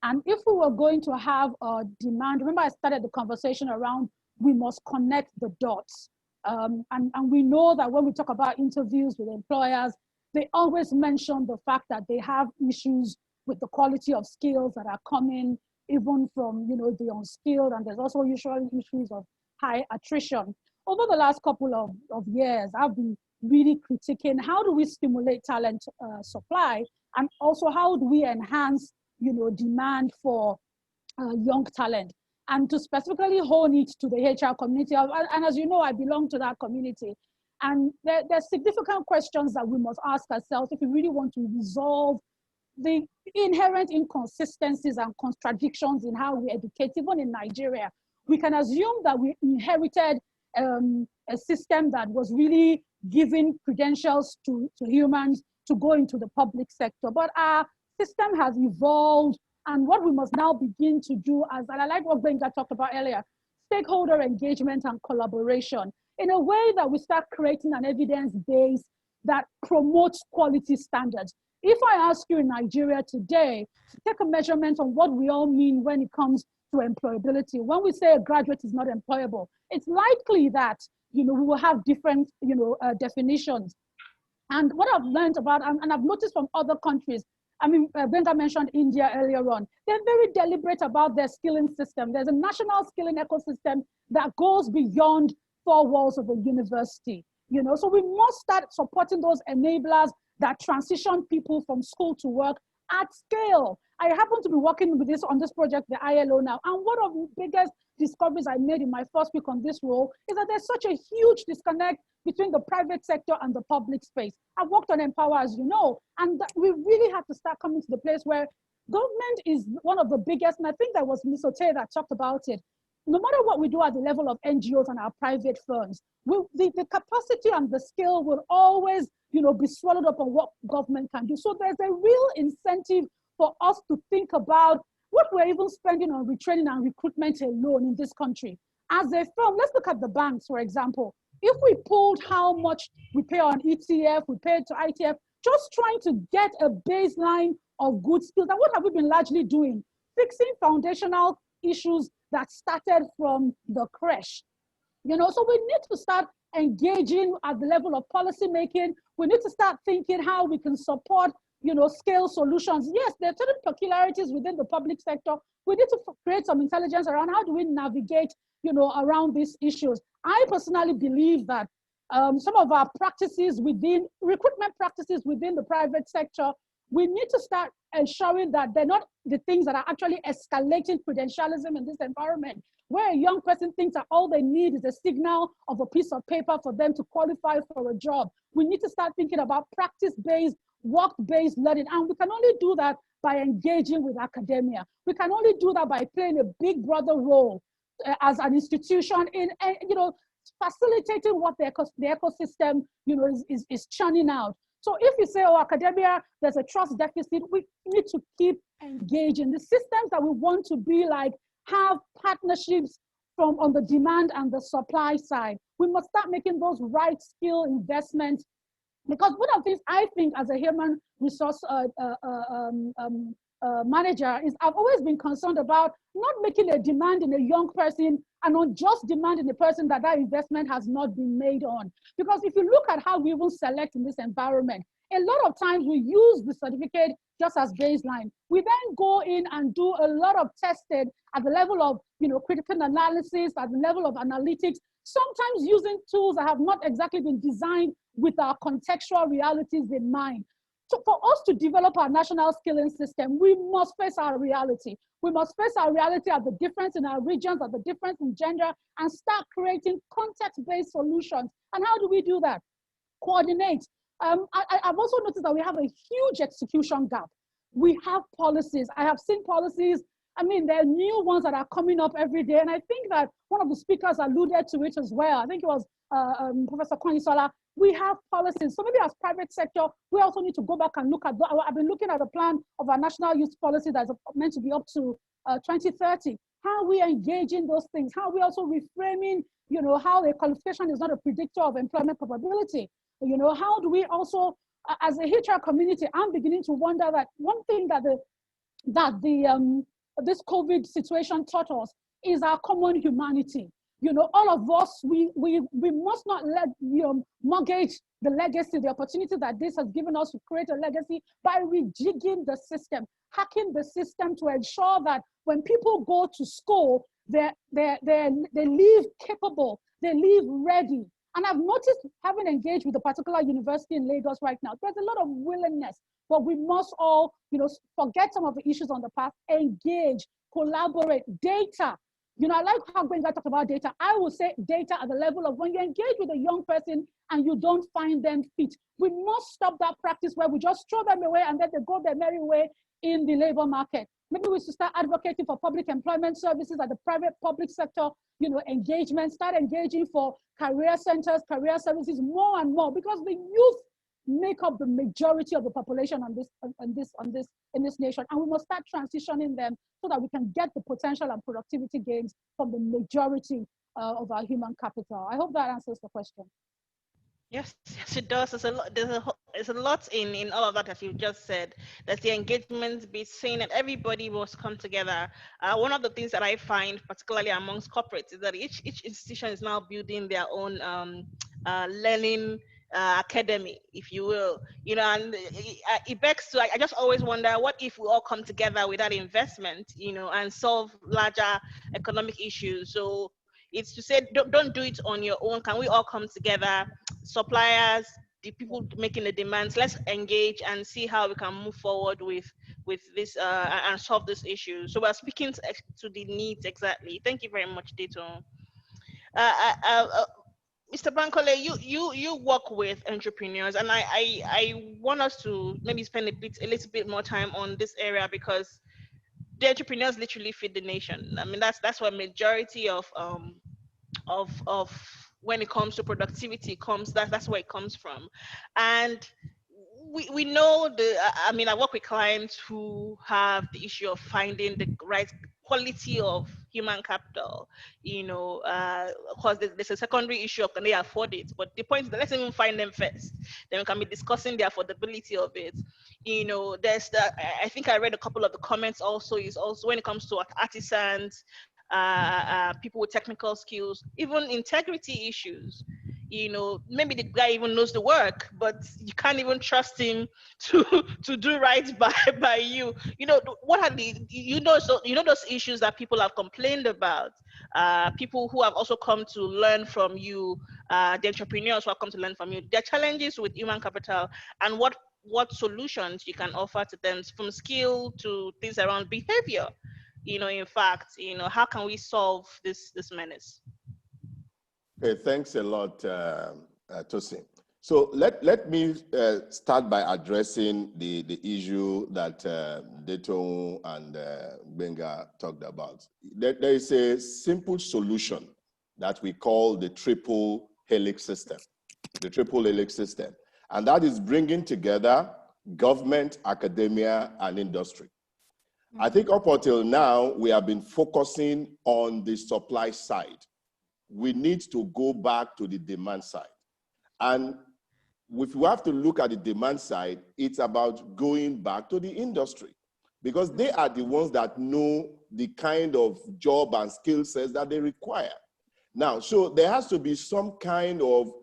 And if we were going to have a demand, remember I started the conversation around we must connect the dots. And we know that when we talk about interviews with employers, they always mention the fact that they have issues with the quality of skills that are coming, even from the unskilled, and there's also usually issues of high attrition. Over the last couple of years, I've been really critiquing how do we stimulate talent supply, and also how do we enhance demand for young talent, and to specifically hone it to the HR community. And as you know, I belong to that community. And there's significant questions that we must ask ourselves if we really want to resolve the inherent inconsistencies and contradictions in how we educate, even in Nigeria. We can assume that we inherited a system that was really giving credentials to humans to go into the public sector. But our system has evolved, and what we must now begin to do, and I like what Benga talked about earlier, stakeholder engagement and collaboration, in a way that we start creating an evidence base that promotes quality standards. If I ask you in Nigeria today to take a measurement on what we all mean when it comes to employability, when we say a graduate is not employable, it's likely that we will have different definitions. And what I've learned about, and I've noticed from other countries, I mean, Benga mentioned India earlier on. They're very deliberate about their skilling system. There's a national skilling ecosystem that goes beyond 4 walls of a university. So we must start supporting those enablers that transition people from school to work at scale. I happen to be working on this project, the ILO now, and one of the biggest discoveries I made in my first week on this role is that there's such a huge disconnect between the private sector and the public space. I've worked on Empower, as you know, and we really have to start coming to the place where government is one of the biggest, and I think that was Ms. Ote that talked about it. No matter what we do at the level of NGOs and our private firms, the capacity and the skill will always be swallowed up on what government can do. So there's a real incentive for us to think about what we're even spending on retraining and recruitment alone in this country. As a firm, let's look at the banks, for example. If we pulled how much we pay on ETF, we pay to ITF, just trying to get a baseline of good skills. And what have we been largely doing? Fixing foundational issues that started from the crash. So we need to start engaging at the level of policy making. We need to start thinking how we can support, scale solutions. Yes, there are certain peculiarities within the public sector. We need to create some intelligence around how do we navigate, around these issues. I personally believe that some of our practices within, recruitment practices within the private sector, we need to start ensuring that they're not the things that are actually escalating credentialism in this environment, where a young person thinks that all they need is a signal of a piece of paper for them to qualify for a job. We need to start thinking about practice-based, work-based learning, and we can only do that by engaging with academia. We can only do that by playing a big brother role as an institution in, facilitating what the ecosystem, is churning out. So if you say, oh, academia, there's a trust deficit, we need to keep engaging. The systems that we want to be like have partnerships from on the demand and the supply side. We must start making those right skill investments Because one of the things I think as a human resource manager is I've always been concerned about not making a demand in a young person and on just demand in a person that investment has not been made on. Because if you look at how we will select in this environment, a lot of times we use the certificate just as baseline. We then go in and do a lot of testing at the level of critical analysis, at the level of analytics, sometimes using tools that have not exactly been designed with our contextual realities in mind. So for us to develop our national skilling system, we must face our reality. We must face our reality at the difference in our regions, at the difference in gender, and start creating context-based solutions. And how do we do that? Coordinate. I've also noticed that we have a huge execution gap. We have policies. I have seen policies. I mean, there are new ones that are coming up every day. And I think that one of the speakers alluded to it as well. I think it was Professor Kwanisola. We have policies. So maybe as private sector, we also need to go back and look at, I've been looking at the plan of our national youth policy that's meant to be up to 2030. How are we engaging those things? How are we also reframing, how the qualification is not a predictor of employment probability? How do we also, as a HR community, I'm beginning to wonder that one thing that this COVID situation taught us is our common humanity. All of us, we must not let mortgage the legacy, the opportunity that this has given us to create a legacy by rejigging the system, hacking the system to ensure that when people go to school, they leave capable, they leave ready. And I've noticed, having engaged with a particular university in Lagos right now, there's a lot of willingness, but we must all, forget some of the issues on the path, engage, collaborate, data. I like how Gbenga talked about data. I will say data at the level of when you engage with a young person and you don't find them fit. We must stop that practice where we just throw them away and then they go their merry way in the labor market. Maybe we should start advocating for public employment services at the private public sector, engagement, start engaging for career centers, career services more and more, because the youth make up the majority of the population in this nation, and we must start transitioning them so that we can get the potential and productivity gains from the majority of our human capital. I hope that answers the question. Yes, it does. There's a lot in all of that, as you just said. That the engagement be seen and everybody must come together. One of the things that I find, particularly amongst corporates, is that each institution is now building their own learning academy, if you will. And it begs to, I just always wonder, what if we all come together with that investment, and solve larger economic issues? So it's to say, don't do it on your own. Can we all come together, suppliers, the people making the demands? Let's engage and see how we can move forward with this and solve this issue. So we're speaking to the needs exactly. Thank you very much, Detoun. Mr. Bankole, you work with entrepreneurs, and I want us to maybe spend a little bit more time on this area, because the entrepreneurs literally feed the nation. I mean, that's what majority of when it comes to productivity comes. That's where it comes from, and we know I work with clients who have the issue of finding the right quality of human capital. Of course, there's a secondary issue of can they afford it, but the point is that let's even find them first. Then we can be discussing the affordability of it. There's I think I read a couple of the comments also, is also when it comes to artisans, people with technical skills, even integrity issues. Maybe the guy even knows the work, but you can't even trust him to do right by you. What are those issues that people have complained about? People who have also come to learn from you, the entrepreneurs who have come to learn from you, their challenges with human capital, and what solutions you can offer to them, from skill to things around behavior. In fact, how can we solve this menace? Okay, thanks a lot, Tosin. So let me start by addressing the issue that Detoun and Gbenga talked about. There is a simple solution that we call the triple helix system. The triple helix system. And that is bringing together government, academia, and industry. I think up until now, we have been focusing on the supply side. We need to go back to the demand side. And if you have to look at the demand side, it's about going back to the industry, because they are the ones that know the kind of job and skill sets that they require. Now, so there has to be some kind of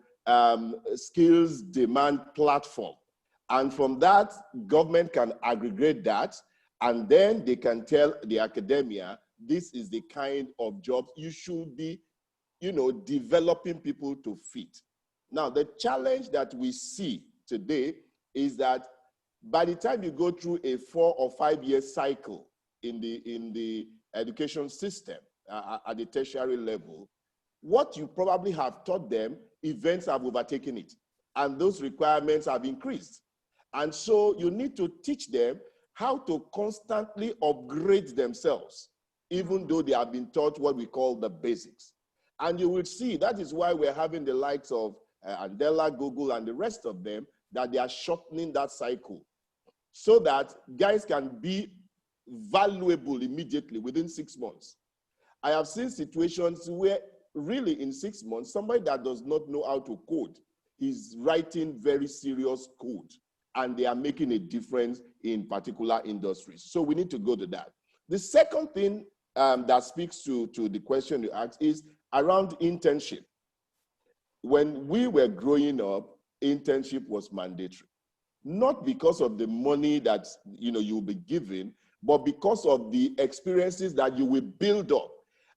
skills demand platform. And from that, government can aggregate that, and then they can tell the academia, this is the kind of jobs you should be, developing people to fit. Now, the challenge that we see today is that by the time you go through a 4 or 5 year cycle in the education system at the tertiary level, what you probably have taught them, events have overtaken it, and those requirements have increased. And so you need to teach them how to constantly upgrade themselves, even though they have been taught what we call the basics. And you will see that is why we're having the likes of Andela, Google, and the rest of them, that they are shortening that cycle so that guys can be valuable immediately within 6 months. I have seen situations where really in 6 months, somebody that does not know how to code is writing very serious code, and they are making a difference in particular industries. So we need to go to that. The second thing that speaks to the question you asked is around internship. When we were growing up, internship was mandatory, not because of the money that you'll be given, but because of the experiences that you will build up.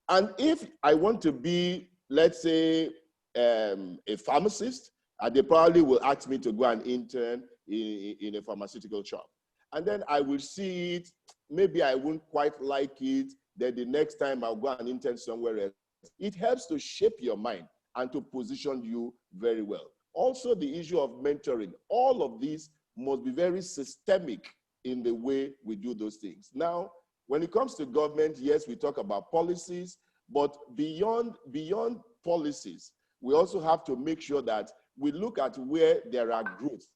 And if I want to be, let's say, a pharmacist, they probably will ask me to go and intern in a pharmaceutical shop. And then I will see it, maybe I won't quite like it, then the next time I'll go and intern somewhere else. It helps to shape your mind and to position you very well. Also, the issue of mentoring, all of these must be very systemic in the way we do those things. Now, when it comes to government, yes, we talk about policies, but beyond policies, we also have to make sure that we look at where there are growth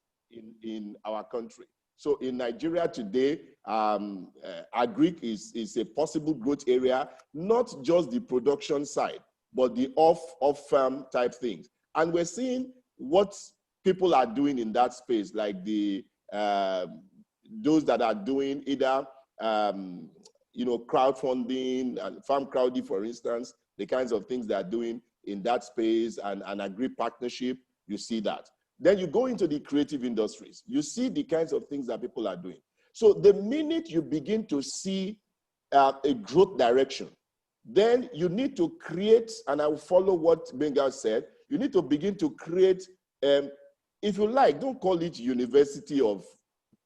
in our country. So in Nigeria today, agric is a possible growth area, not just the production side, but the off-farm type things. And we're seeing what people are doing in that space, like those that are doing either crowdfunding and farm crowding, for instance, the kinds of things they're doing in that space, and agri partnership, you see that. Then you go into the creative industries, you see the kinds of things that people are doing. So the minute you begin to see a growth direction, then you need to create, and I will follow what Benga said, you need to begin to create, if you like, don't call it University of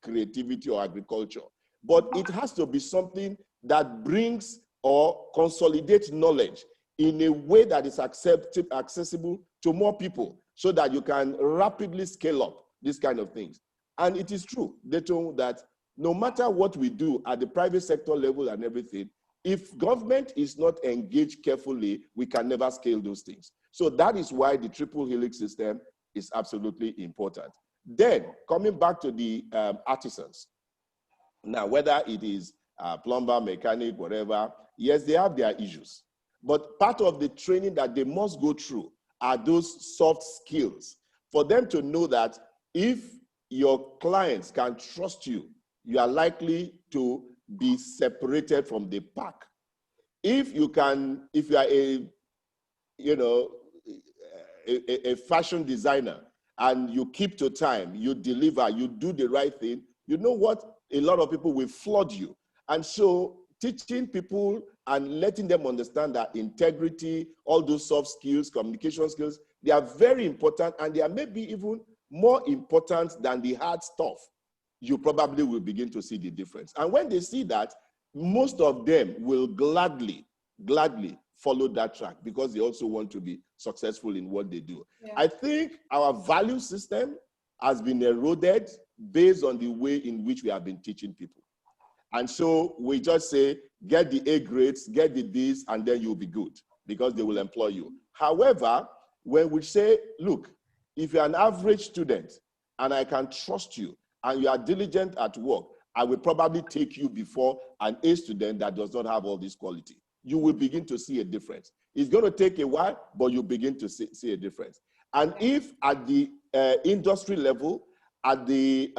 Creativity or Agriculture, but it has to be something that brings or consolidates knowledge in a way that is accessible to more people, so that you can rapidly scale up these kind of things. And it is true, Detoun, that no matter what we do at the private sector level and everything, if government is not engaged carefully, we can never scale those things. So that is why the triple helix system is absolutely important. Then, coming back to the artisans. Now, whether it is plumber, mechanic, whatever, yes, they have their issues. But part of the training that they must go through are those soft skills for them to know that if your clients can trust you, you are likely to be separated from the pack. If you are a fashion designer and you keep to time, you deliver, you do the right thing, you know what? A lot of people will flood you. And so teaching people and letting them understand that integrity, all those soft skills, communication skills, they are very important, and they are maybe even more important than the hard stuff. You probably will begin to see the difference. And when they see that, most of them will gladly follow that track, because they also want to be successful in what they do. Yeah. I think our value system has been eroded based on the way in which we have been teaching people. And so we just say, get the A grades, get the Ds, and then you'll be good, because they will employ you. However, when we say, look, if you're an average student and I can trust you and you are diligent at work, I will probably take you before an A student that does not have all this quality. You will begin to see a difference. It's going to take a while, but you begin to see a difference. And if at the industry level, at the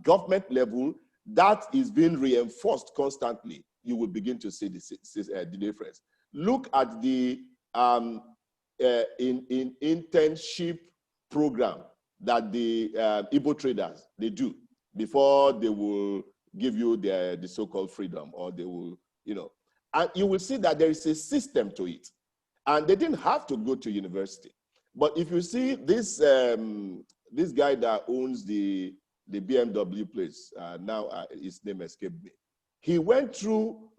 government level, that is being reinforced constantly. You will begin to see the difference. Look at the internship program that the Igbo traders, they do before they will give you the so-called freedom, or they will, you know, and you will see that there is a system to it. And they didn't have to go to university. But if you see this, this guy that owns the BMW place, now his name escaped me. He went through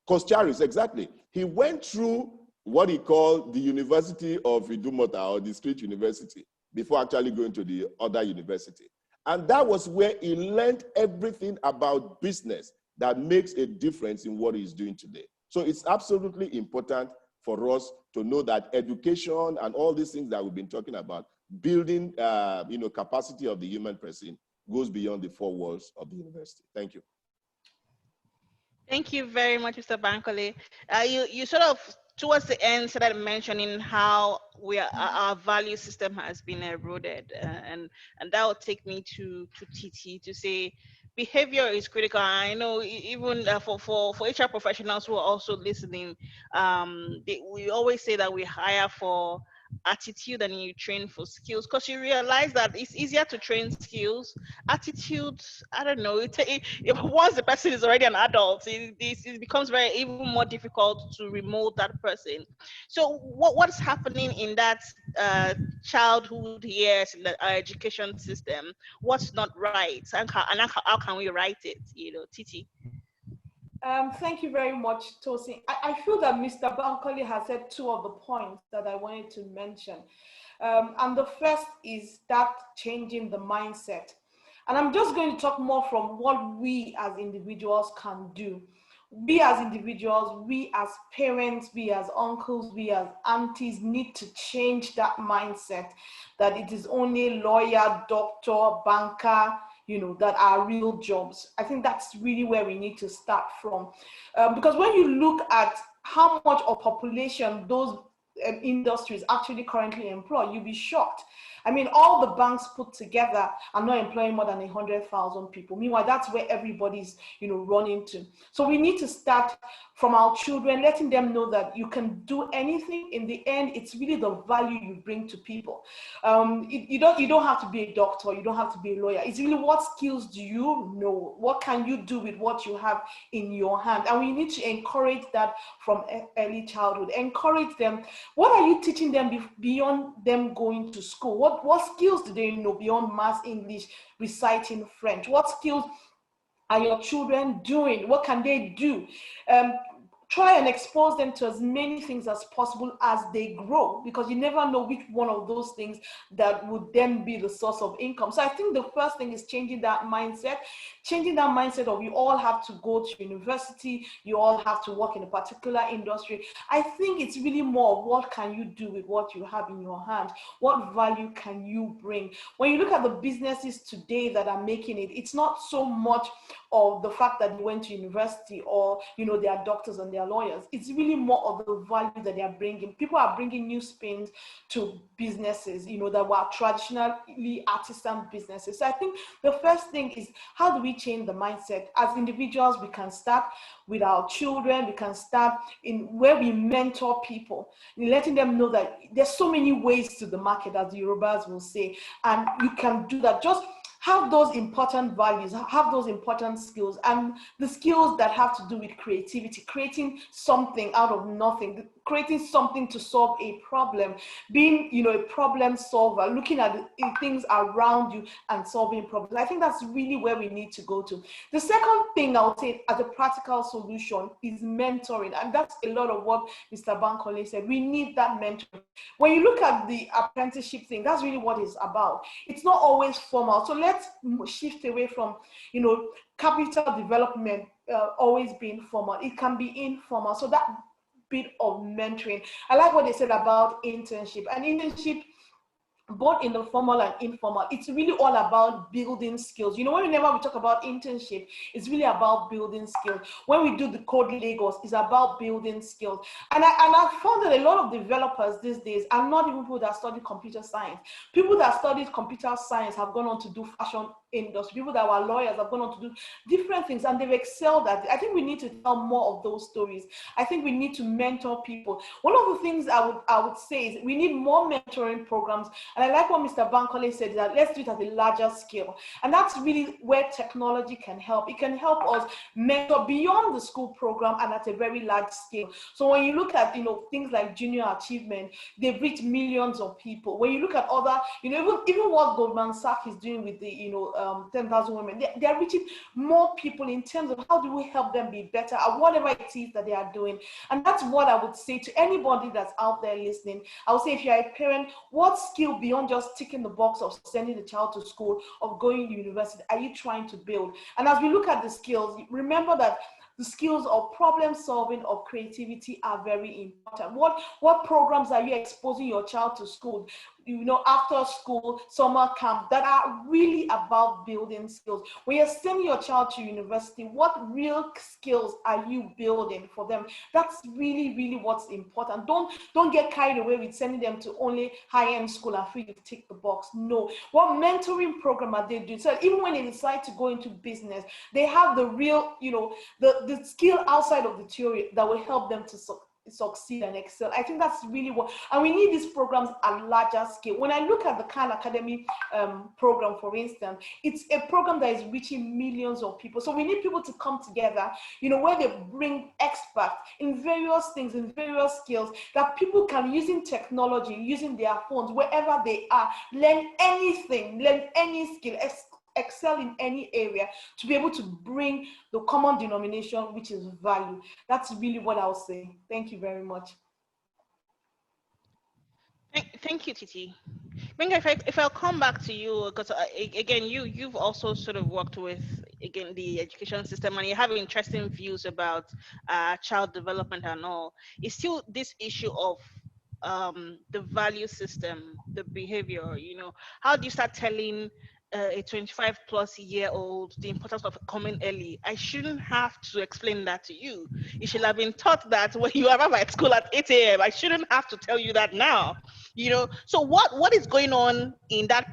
Coscharis, exactly. He went through what he called the University of Idumota, or the Street University, before actually going to the other university. And that was where he learned everything about business that makes a difference in what he's doing today. So it's absolutely important for us to know that education and all these things that we've been talking about, building you know, capacity of the human person, goes beyond the four walls of the university. Thank you. Thank you very much, Mr. Bankole. You sort of, towards the end, started mentioning how our value system has been eroded, and that will take me to Titi to say behavior is critical. I know even for HR professionals who are also listening, we always say that we hire for attitude and you train for skills, because you realize that it's easier to train skills. Attitude, I don't know, once the person is already an adult, it becomes even more difficult to remold that person. So what's happening in that childhood years in our education system? What's not right, and how can we right it? You know, Titi. Thank you very much, Tosin. I feel that Mr. Bankole has said two of the points that I wanted to mention. And the first is that changing the mindset. And I'm just going to talk more from what we as individuals can do. We as individuals, we as parents, we as uncles, we as aunties need to change that mindset that it is only lawyer, doctor, banker, you know, that are real jobs. I think that's really where we need to start from. Because when you look at how much of population those industries actually currently employ, you'll be shocked. I mean, all the banks put together are not employing more than 100,000 people. Meanwhile, that's where everybody's, you know, running to. So we need to start from our children, letting them know that you can do anything. In the end, it's really the value you bring to people. You don't have to be a doctor. You don't have to be a lawyer. It's really what skills do you know? What can you do with what you have in your hand? And we need to encourage that from early childhood. Encourage them. What are you teaching them beyond them going to school? What skills do they know beyond math, English, reciting French? What skills are your children doing? What can they do? Try and expose them to as many things as possible as they grow, because you never know which one of those things that would then be the source of income. So I think the first thing is changing that mindset of you all have to go to university, you all have to work in a particular industry. I think it's really more of what can you do with what you have in your hand? What value can you bring? When you look at the businesses today that are making it, it's not so much of the fact that they went to university or, you know, they are doctors and they are lawyers. It's really more of the value that they are bringing. People are bringing new spins to businesses, you know, that were traditionally artisan businesses. So I think the first thing is, how do we change the mindset? As individuals, we can start with our children. We can start in where we mentor people, letting them know that there's so many ways to the market, as the Yorubas will say, and you can do that. Just have those important values, have those important skills, and the skills that have to do with creativity, creating something out of nothing, creating something to solve a problem, being, you know, a problem solver, looking at the things around you and solving problems. I think that's really where we need to go to. The second thing I would say as a practical solution is mentoring. And that's a lot of what Mr. Bankole said. We need that mentoring. When you look at the apprenticeship thing, that's really what it's about. It's not always formal. So let's shift away from, you know, capital development always being formal. It can be informal. So that bit of mentoring. I like what they said about internship. An internship both in the formal and informal. It's really all about building skills. You know, whenever we talk about internship, it's really about building skills. When we do the Code Lagos, it's about building skills. And I found that a lot of developers these days are not even people that study computer science. People that studied computer science have gone on to do fashion industry. People that were lawyers have gone on to do different things, and they've excelled at it. I think we need to tell more of those stories. I think we need to mentor people. One of the things I would say is we need more mentoring programs. And I like what Mr. Bankole said, that let's do it at a larger scale. And that's really where technology can help. It can help us mentor beyond the school program and at a very large scale. So when you look at, things like junior achievement, they've reached millions of people. When you look at other, even what Goldman Sachs is doing with the, 10,000 women, they're reaching more people in terms of how do we help them be better at whatever it is that they are doing. And that's what I would say to anybody that's out there listening. I would say, if you're a parent, what skill beyond just ticking the box of sending the child to school, of going to university, are you trying to build? And as we look at the skills, remember that the skills of problem solving, of creativity are very important. What programs are you exposing your child to school, after school, summer camp, that are really about building skills? When you're sending your child to university, what real skills are you building for them? That's really, really what's important. Don't get carried away with sending them to only high-end school and feel you tick the box. No. What mentoring program are they doing? So even when they decide to go into business, they have the real, the skill outside of the theory that will help them to succeed and excel. I think that's really what, and we need these programs at larger scale. When I look at the Khan Academy program, for instance, it's a program that is reaching millions of people. So we need people to come together, where they bring experts in various things, in various skills, that people can, using technology, using their phones, wherever they are, learn anything, learn any skill, excel in any area, to be able to bring the common denomination, which is value. That's really what I'll say. Thank you very much. Thank you, Titi. Benga, if I'll come back to you, because again, you've also sort of worked with, again, the education system, and you have interesting views about child development and all. It's still this issue of the value system, the behavior. How do you start telling a 25-plus-year-old the importance of coming early? I shouldn't have to explain that to you. You should have been taught that when you arrive at school at 8 a.m. I shouldn't have to tell you that now. So what is going on in that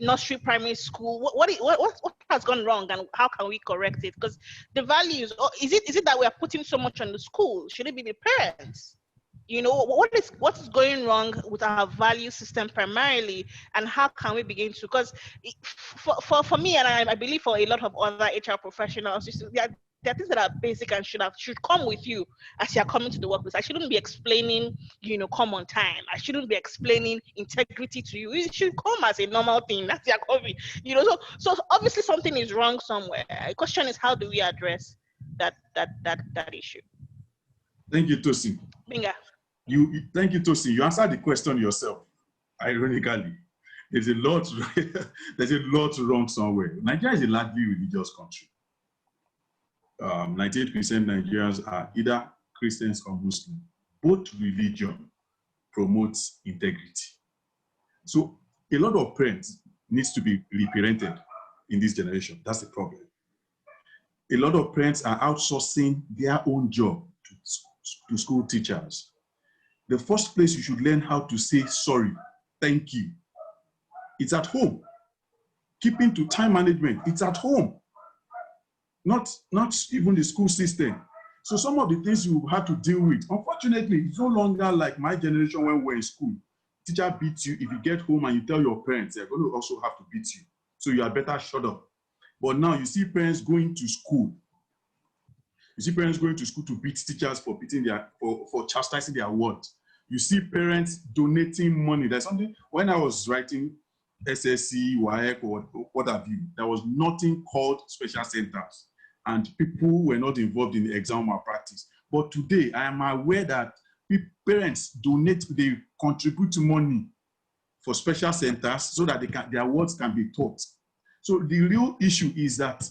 nursery primary school? What has gone wrong, and how can we correct it? Because the values, is it that we are putting so much on the school? Should it be the parents? What is going wrong with our value system primarily, and how can we begin to? Because for me, and I believe for a lot of other HR professionals, there are things that are basic and should come with you as you're coming to the workplace. I shouldn't be explaining, come on time. I shouldn't be explaining integrity to you. It should come as a normal thing. That's your COVID. So obviously something is wrong somewhere. The question is, how do we address that issue? Thank you, Tosin. Binga. Thank you, Tosin. You answered the question yourself. Ironically, there's a lot wrong somewhere. Nigeria is a largely religious country. 98% Nigerians are either Christians or Muslim. Both religion promotes integrity. So a lot of parents needs to be reparented in this generation. That's the problem. A lot of parents are outsourcing their own job to school teachers. The first place you should learn how to say sorry, thank you, it's at home. Keeping to time management, it's at home. Not even the school system. So some of the things you have to deal with, unfortunately, it's no longer like my generation when we were in school. Teacher beats you. If you get home and you tell your parents, they're going to also have to beat you. So you are better shut up. But now you see parents going to school. You see parents going to school to beat teachers for beating for chastising their words. You see parents donating money. There's something, when I was writing SSC, WAEC, or what have you, there was nothing called special centers, and people were not involved in the exam malpractice. But today, I am aware that parents donate, they contribute money for special centers so that their words can be taught. So the real issue is that,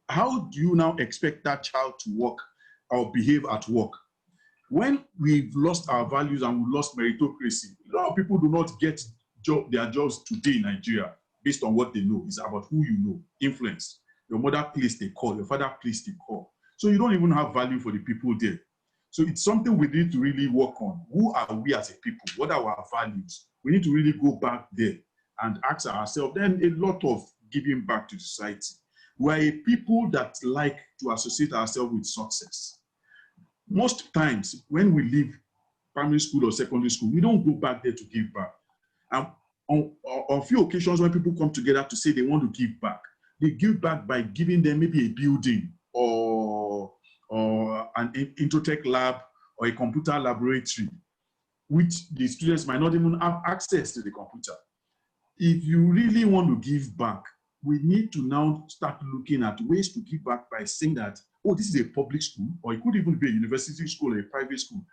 how do you now expect that child to work or behave at work? When we've lost our values and we lost meritocracy, a lot of people do not get their jobs today in Nigeria based on what they know. It's about who you know, influence. Your mother placed a call, your father placed a call. So you don't even have value for the people there. So it's something we need to really work on. Who are we as a people? What are our values? We need to really go back there and ask ourselves. Then a lot of giving back to society. We're a people that like to associate ourselves with success. Most times when we leave primary school or secondary school, we don't go back there to give back. And on a few occasions when people come together to say they want to give back, they give back by giving them maybe a building or an Introtech lab or a computer laboratory, which the students might not even have access to the computer. If you really want to give back, we need to now start looking at ways to give back by saying that, oh, this is a public school, or it could even be a university school or a private school.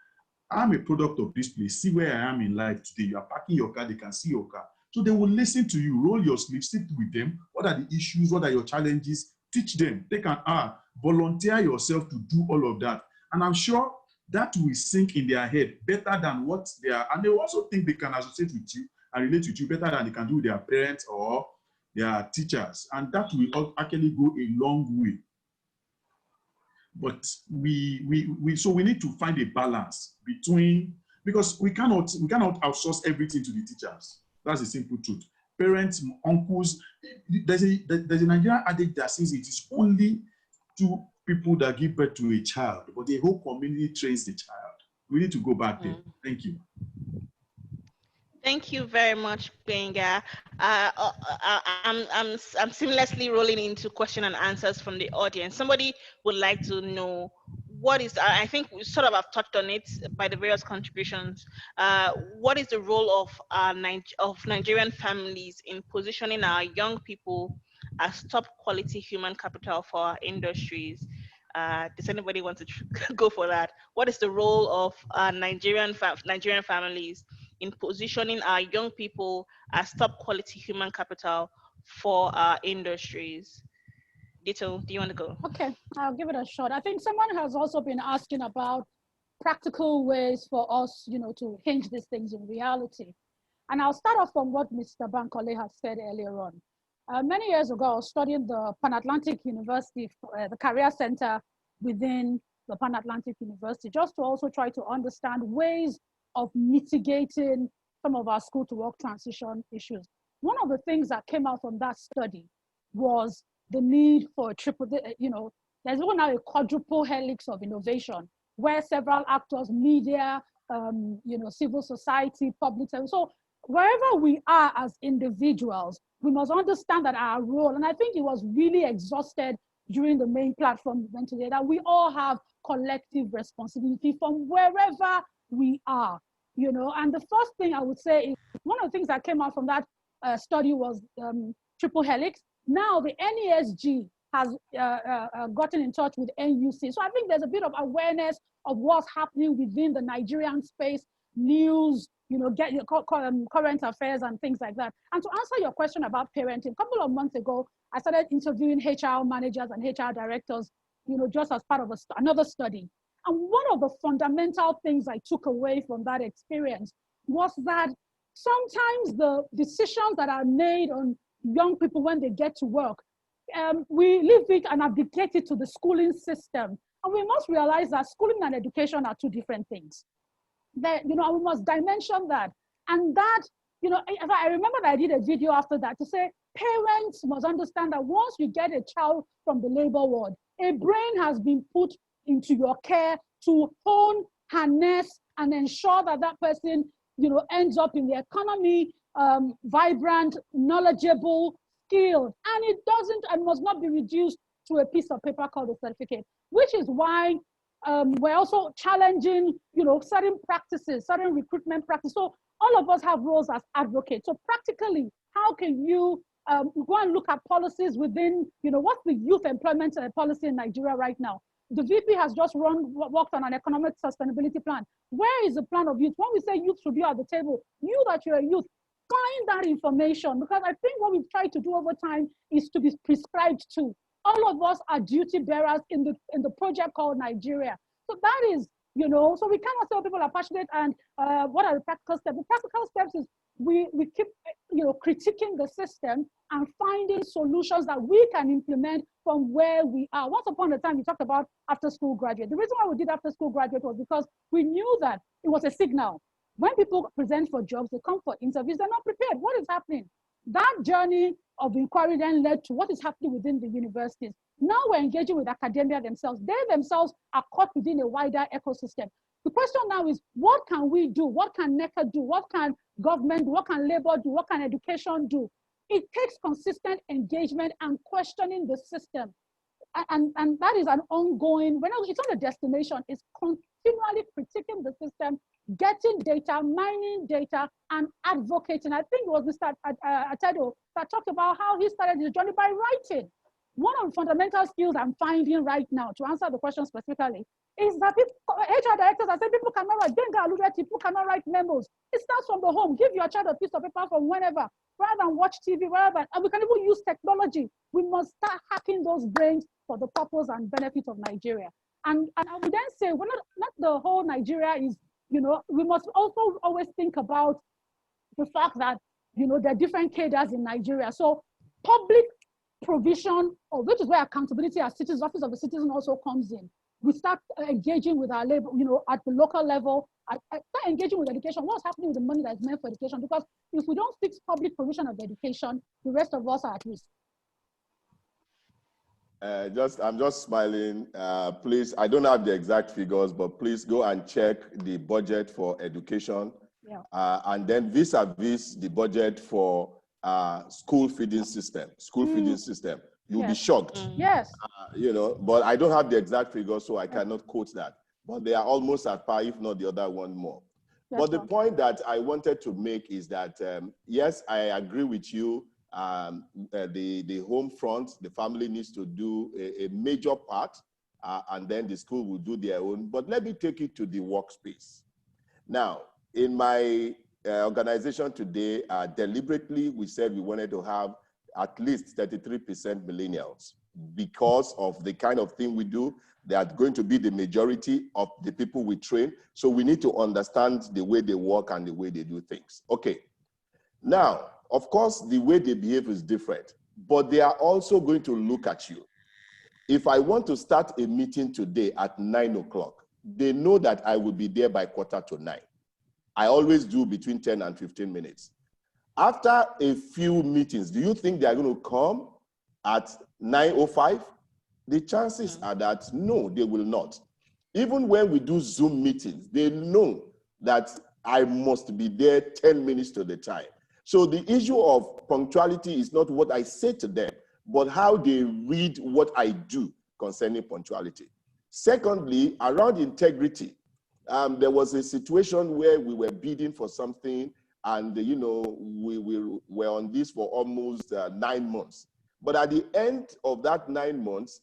I'm a product of this place. See where I am in life today. You are parking your car, they can see your car. So they will listen to you, roll your sleeves, sit with them. What are the issues? What are your challenges? Teach them. They can volunteer yourself to do all of that. And I'm sure that will sink in their head better than what they are. And they will also think they can associate with you and relate with you better than they can do with their parents or their teachers. And that will actually go a long way. But so we need to find a balance between, because we cannot outsource everything to the teachers. That's the simple truth. Parents, uncles, there's a Nigerian adage that says it is only two people that give birth to a child, but the whole community trains the child. We need to go back there. Thank you. Thank you very much, Benga. I'm seamlessly rolling into question and answers from the audience. Somebody would like to know what is, I think we sort of have touched on it by the various contributions. What is the role of Nigerian families in positioning our young people as top quality human capital for our industries? Does anybody want to go for that? What is the role of Nigerian families in positioning our young people as top quality human capital for our industries? Detoun, do you want to go? Okay, I'll give it a shot. I think someone has also been asking about practical ways for us, to change these things in reality. And I'll start off from what Mr. Bankole has said earlier on. Many years ago, I was studying the Pan-Atlantic University, the career center within the Pan-Atlantic University, just to also try to understand ways of mitigating some of our school to work transition issues. One of the things that came out from that study was the need for there's even now a quadruple helix of innovation where several actors, media, civil society, public service. So wherever we are as individuals, we must understand that our role, and I think it was really exhausted during the main platform event today, that we all have collective responsibility from wherever we are, And the first thing I would say is, one of the things that came out from that study was triple helix. Now the NESG has gotten in touch with NUC. So I think there's a bit of awareness of what's happening within the Nigerian space, news, get your current affairs and things like that. And to answer your question about parenting, a couple of months ago, I started interviewing HR managers and HR directors, just as part of another study. And one of the fundamental things I took away from that experience was that sometimes the decisions that are made on young people when they get to work, we leave it and abdicate it to the schooling system. And we must realize that schooling and education are two different things. That, we must dimension that. And that, I remember that I did a video after that to say, parents must understand that once you get a child from the labor ward, a brain has been put into your care to hone, harness, and ensure that that person, ends up in the economy, vibrant, knowledgeable, skilled, and it doesn't and must not be reduced to a piece of paper called a certificate, which is why we're also challenging, certain practices, certain recruitment practices. So all of us have roles as advocates. So practically, how can you go and look at policies within, what's the youth employment policy in Nigeria right now? The VP has just worked on an economic sustainability plan. Where is the plan of youth? When we say youth should be at the table, you that you're a youth, find that information, because I think what we've tried to do over time is to be prescribed to. All of us are duty bearers in the project called Nigeria. So that is, so we cannot say people are passionate and what are the practical steps? The practical steps is, we keep, critiquing the system and finding solutions that we can implement from where we are. Once upon a time, we talked about after-school graduate. The reason why we did after-school graduate was because we knew that it was a signal. When people present for jobs, they come for interviews, they're not prepared. What is happening? That journey of inquiry then led to what is happening within the universities. Now we're engaging with academia themselves. They themselves are caught within a wider ecosystem. The question now is, what can we do? What can NECA do? What can government do? What can labor do? What can education do? It takes consistent engagement and questioning the system. And that is an ongoing, it's not a destination, it's continually critiquing the system, getting data, mining data, and advocating. I think it was Mr. Atedo that talked about how he started his journey by writing. One of the fundamental skills I'm finding right now, to answer the question specifically, is that HR directors are saying people cannot write, people cannot write memos. It starts from the home. Give your child a piece of paper from whenever, rather than watch TV, and we can even use technology. We must start hacking those brains for the purpose and benefit of Nigeria. And I would then say, well, not the whole Nigeria is, we must also always think about the fact that, there are different cadres in Nigeria. So public provision, which is where accountability as citizens, office of the citizen also comes in. We start engaging with our labor, at the local level, start engaging with education. What's happening with the money that's meant for education? Because if we don't fix public provision of education, the rest of us are at risk. I'm just smiling. Please, I don't have the exact figures, but please go and check the budget for education. Yeah. And then vis-a-vis the budget for school feeding system. You'll be shocked. Yes. But I don't have the exact figures, so I cannot quote that. But they are almost at par, if not the other one more. But the point that I wanted to make is that, yes, I agree with you. The home front, the family needs to do a major part, and then the school will do their own. But let me take it to the workspace. Now, in my organization today, deliberately, we said we wanted to have at least 33% millennials because of the kind of thing we do. They are going to be the majority of the people we train. So we need to understand the way they work and the way they do things. Okay. Now, of course, the way they behave is different, but they are also going to look at you. If I want to start a meeting today at 9 o'clock, they know that I will be there by 8:45. I always do between 10 and 15 minutes. After a few meetings, do you think they are going to come at 9:05? The chances are that no, they will not. Even when we do Zoom meetings, they know that I must be there 10 minutes to the time. So the issue of punctuality is not what I say to them, but how they read what I do concerning punctuality. Secondly, around integrity, there was a situation where we were bidding for something, and we were on this for almost 9 months. But at the end of that 9 months,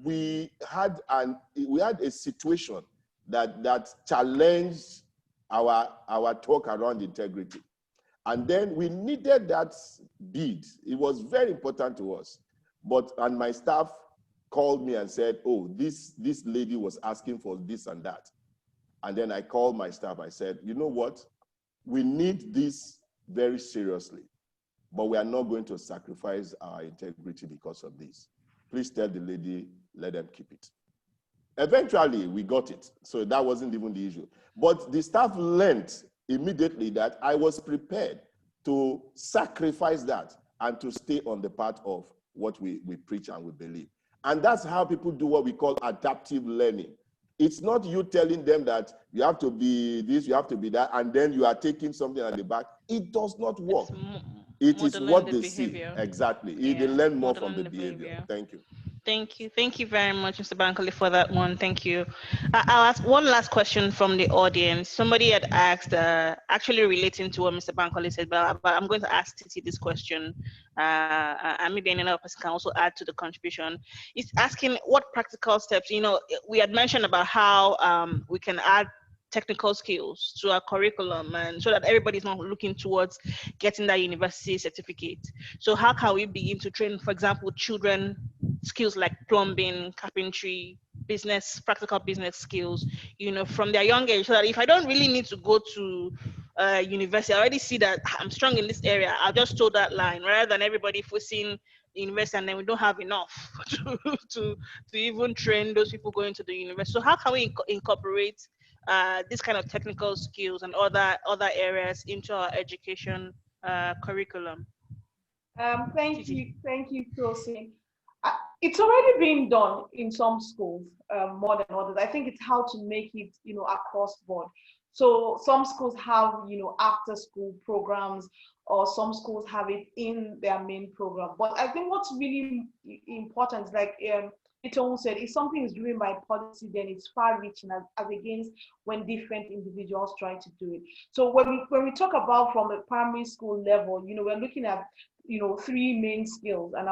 we had a situation that challenged our talk around integrity. And then we needed that bid. It was very important to us. And my staff called me and said, oh, this lady was asking for this and that. And then I called my staff. I said, you know what? We need this very seriously, but we are not going to sacrifice our integrity because of this. Please tell the lady, let them keep it. Eventually, we got it. So that wasn't even the issue. But the staff learned immediately that I was prepared to sacrifice that and to stay on the path of what we preach and we believe. And that's how people do what we call adaptive learning. It's not you telling them that you have to be this, you have to be that, and then you are taking something at the back. It does not work. It is what they see. Exactly. They learn more from the behavior. Thank you. Thank you very much, Mr. Bankole, for that one. Thank you. I'll ask one last question from the audience. Somebody had asked, actually relating to what Mr. Bankole said, but I'm going to ask Titi this question, and maybe another person can also add to the contribution. It's asking what practical steps, we had mentioned about how we can add technical skills to our curriculum, and so that everybody's not looking towards getting that university certificate. So how can we begin to train, for example, children skills like plumbing, carpentry, practical business skills, from their young age, so that if I don't really need to go to university. I already see that I'm strong in this area. I'll just toe that line rather than everybody forcing the university, and then we don't have enough to even train those people going to the university. So how can we incorporate this kind of technical skills and other areas into our education curriculum? Thank you, Tosin. It's already been done in some schools more than others. I think it's how to make it, across board. So some schools have, after school programs, or some schools have it in their main program. But I think what's really important, like Detoun said, if something is driven by policy, then it's far-reaching as against when different individuals try to do it. So when we talk about from a primary school level, we're looking at three main skills, and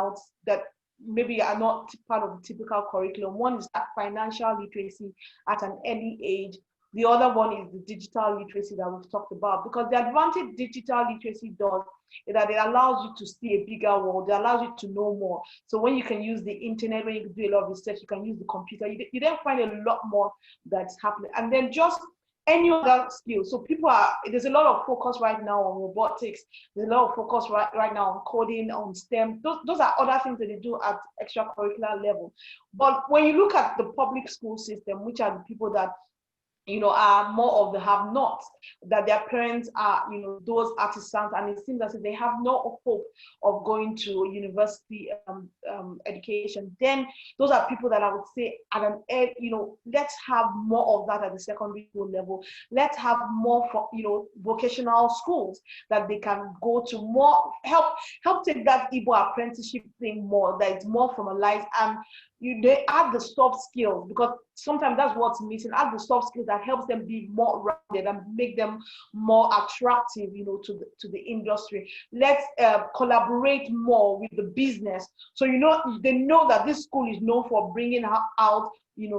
that maybe are not part of the typical curriculum. One is that financial literacy at an early age. The other one is the digital literacy that we've talked about, because the advantage digital literacy does is that it allows you to see a bigger world. It allows you to know more. So when you can use the internet, when you can do a lot of research, you can use the computer, you then find a lot more that's happening. And then just any other skill. So there's a lot of focus right now on robotics. There's a lot of focus right now on coding, on STEM. Those are other things that they do at extracurricular level. But when you look at the public school system, which are the people that are more of the have-nots, that their parents are, those artisans, and it seems as if they have no hope of going to university education. Then those are people that I would say at an let's have more of that at the secondary school level. Let's have more for, vocational schools that they can go to, more help take that Igbo apprenticeship thing more, that it's more formalized, and they add the soft skills, because sometimes that's what's missing. Add the soft skills that helps them be more rounded and make them more attractive, to the industry. Let's collaborate more with the business. So they know that this school is known for bringing out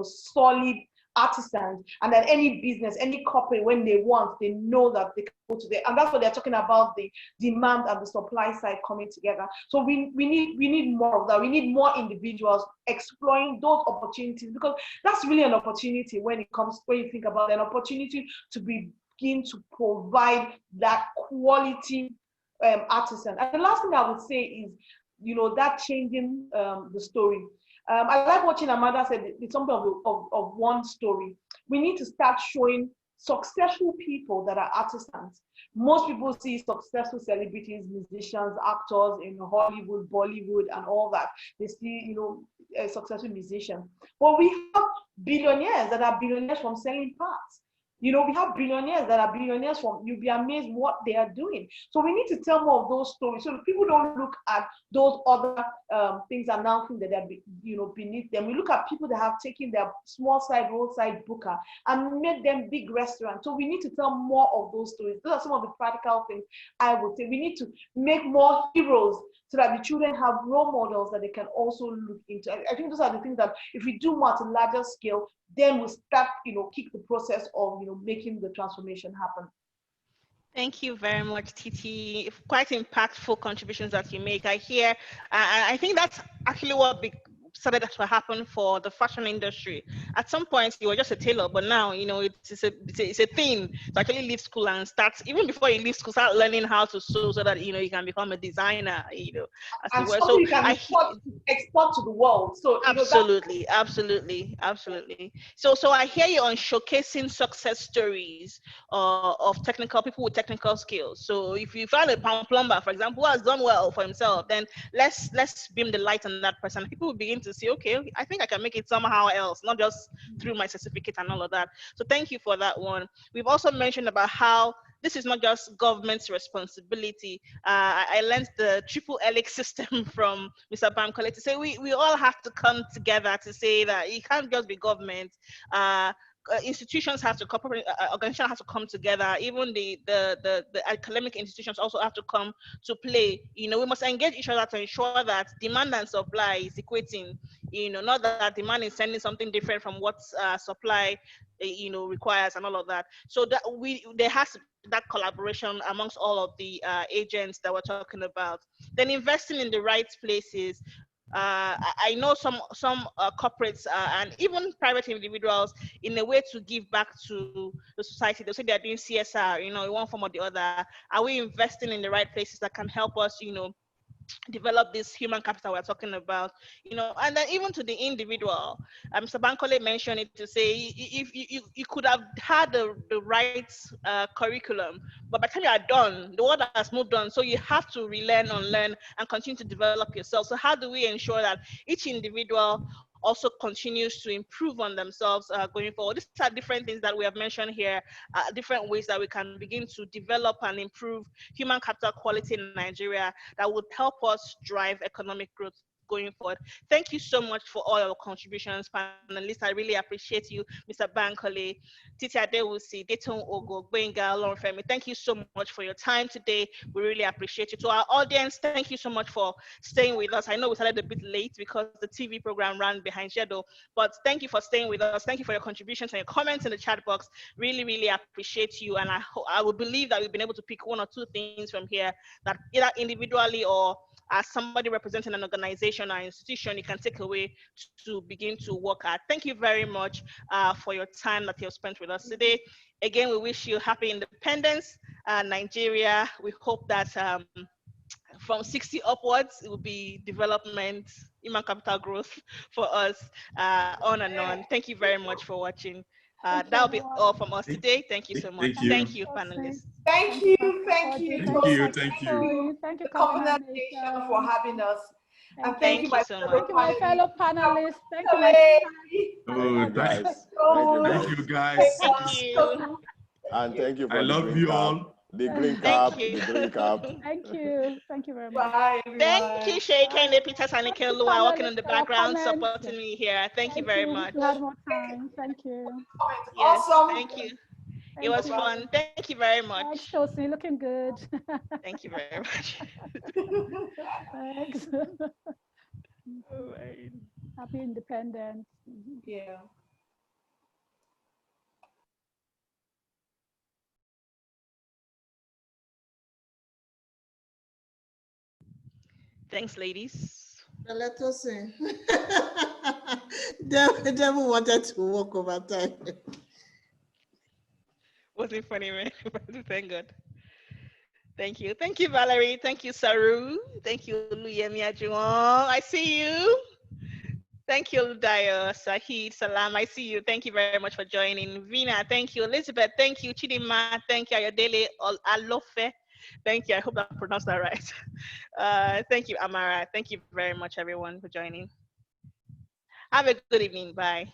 solid artisans, and that any business, any corporate, when they want, they know that they can go to there. And that's what they're talking about, the demand and the supply side coming together. So we need more of that. We need more individuals exploring those opportunities, because that's really an opportunity when you think about an opportunity to begin to provide that quality artisan. And the last thing I would say is, that changing the story. I like watching Amanda said it's something of one story. We need to start showing successful people that are artisans. Most people see successful celebrities, musicians, actors in Hollywood, Bollywood, and all that. They see, successful musicians. But we have billionaires that are billionaires from selling parts. We have billionaires that are billionaires from, you'll be amazed what they are doing. So we need to tell more of those stories, so people don't look at those other things and now think that they're, beneath them. We look at people that have taken their small side, roadside booker and made them big restaurants. So we need to tell more of those stories. Those are some of the practical things I would say. We need to make more heroes so that the children have role models that they can also look into. I think those are the things that if we do more at a larger scale, then we'll start, kick the process of, making the transformation happen. Thank you very much, Titi. Quite impactful contributions that you make. I think that's actually what started to happen for the fashion industry. At some point, you were just a tailor, but now, it's a thing to actually leave school and start, even before you leave school, start learning how to sew so that, you can become a designer, And so you can export to the world. So absolutely. So I hear you on showcasing success stories of technical people with technical skills. So if you find a plumber, for example, who has done well for himself, then let's beam the light on that person. People will begin to see, okay, I think I can make it somehow else, not just through my certificate and all of that. So thank you for that one. We've also mentioned about how this is not just government's responsibility. I learned the triple helix system from Mr. Bankole to say we all have to come together to say that it can't just be government. Institutions have to cooperate, organizations have to come together. Even the academic institutions also have to come to play. We must engage each other to ensure that demand and supply is equating. Not that demand is sending something different from what supply requires and all of that. So that there has to be that collaboration amongst all of the agents that we're talking about. Then investing in the right places. I know some corporates and even private individuals, in a way to give back to the society. They say they are doing CSR, in one form or the other. Are we investing in the right places that can help us, develop this human capital we're talking about, and then even to the individual. Mr. Bankole mentioned it to say, if you could have had the right curriculum, but by the time you are done, the world has moved on. So you have to relearn, unlearn, and continue to develop yourself. So how do we ensure that each individual also continues to improve on themselves going forward? These are different things that we have mentioned here, different ways that we can begin to develop and improve human capital quality in Nigeria that would help us drive economic growth going forward. Thank you so much for all your contributions, panelists. I really appreciate you, Mr. Bankole, Titi Adewusi, Detoun Ogwo, olugbenga, olorunfemi. Thank you so much for your time today. We really appreciate you. To our audience, thank you so much for staying with us. I know we started a bit late because the TV program ran behind schedule, but thank you for staying with us. Thank you for your contributions and your comments in the chat box. Really, really appreciate you. And I will believe that we've been able to pick one or two things from here that either individually or as somebody representing an organization or institution, you can take away to begin to work at. Thank you very much for your time that you've spent with us today. Again, we wish you happy independence, Nigeria. We hope that from 60 upwards, it will be development, human capital growth for us, on and on. Thank you very much for watching. That'll be all from us today. Thank you so much. Thank you, panelists. Thank you, thank you, Thank you, thank you. Thank you, the Covenant Nation, for having us. And thank you, my so fellow much. Thank you, my fellow panelists. Thank you, my Oh, guys. thank you, guys. Thank you. And thank you for I the love green you cap. all. The green cap. Thank you. The green cap. Thank you. Thank you very much. Bye, Thank you, Sheikh and Peters and Thank you, Ikelu are working in the panelists, for your background, comments. supporting me here. Thank you very much. We had more time. Thank you. Yes, awesome. thank you. Thank It was you. fun. Thank you very much. Thanks, Chelsea. Looking good. Thank you very much. Thanks. All right. Happy independence. Yeah. Thanks, ladies. Now let us see. Devil wanted to walk over time. Wasn't funny, man. Thank God. Thank you. Thank you, Valerie. Thank you, Saru. Thank you, Luyemi Ajuwon. I see you. Thank you, Ludayo, Sahid, Salam. I see you. Thank you very much for joining. Vina, thank you. Elizabeth, thank you. Chidima, thank you. Ayodele Alofe. Thank you. I hope I pronounced that right. Thank you, Amara. Thank you very much, everyone, for joining. Have a good evening. Bye.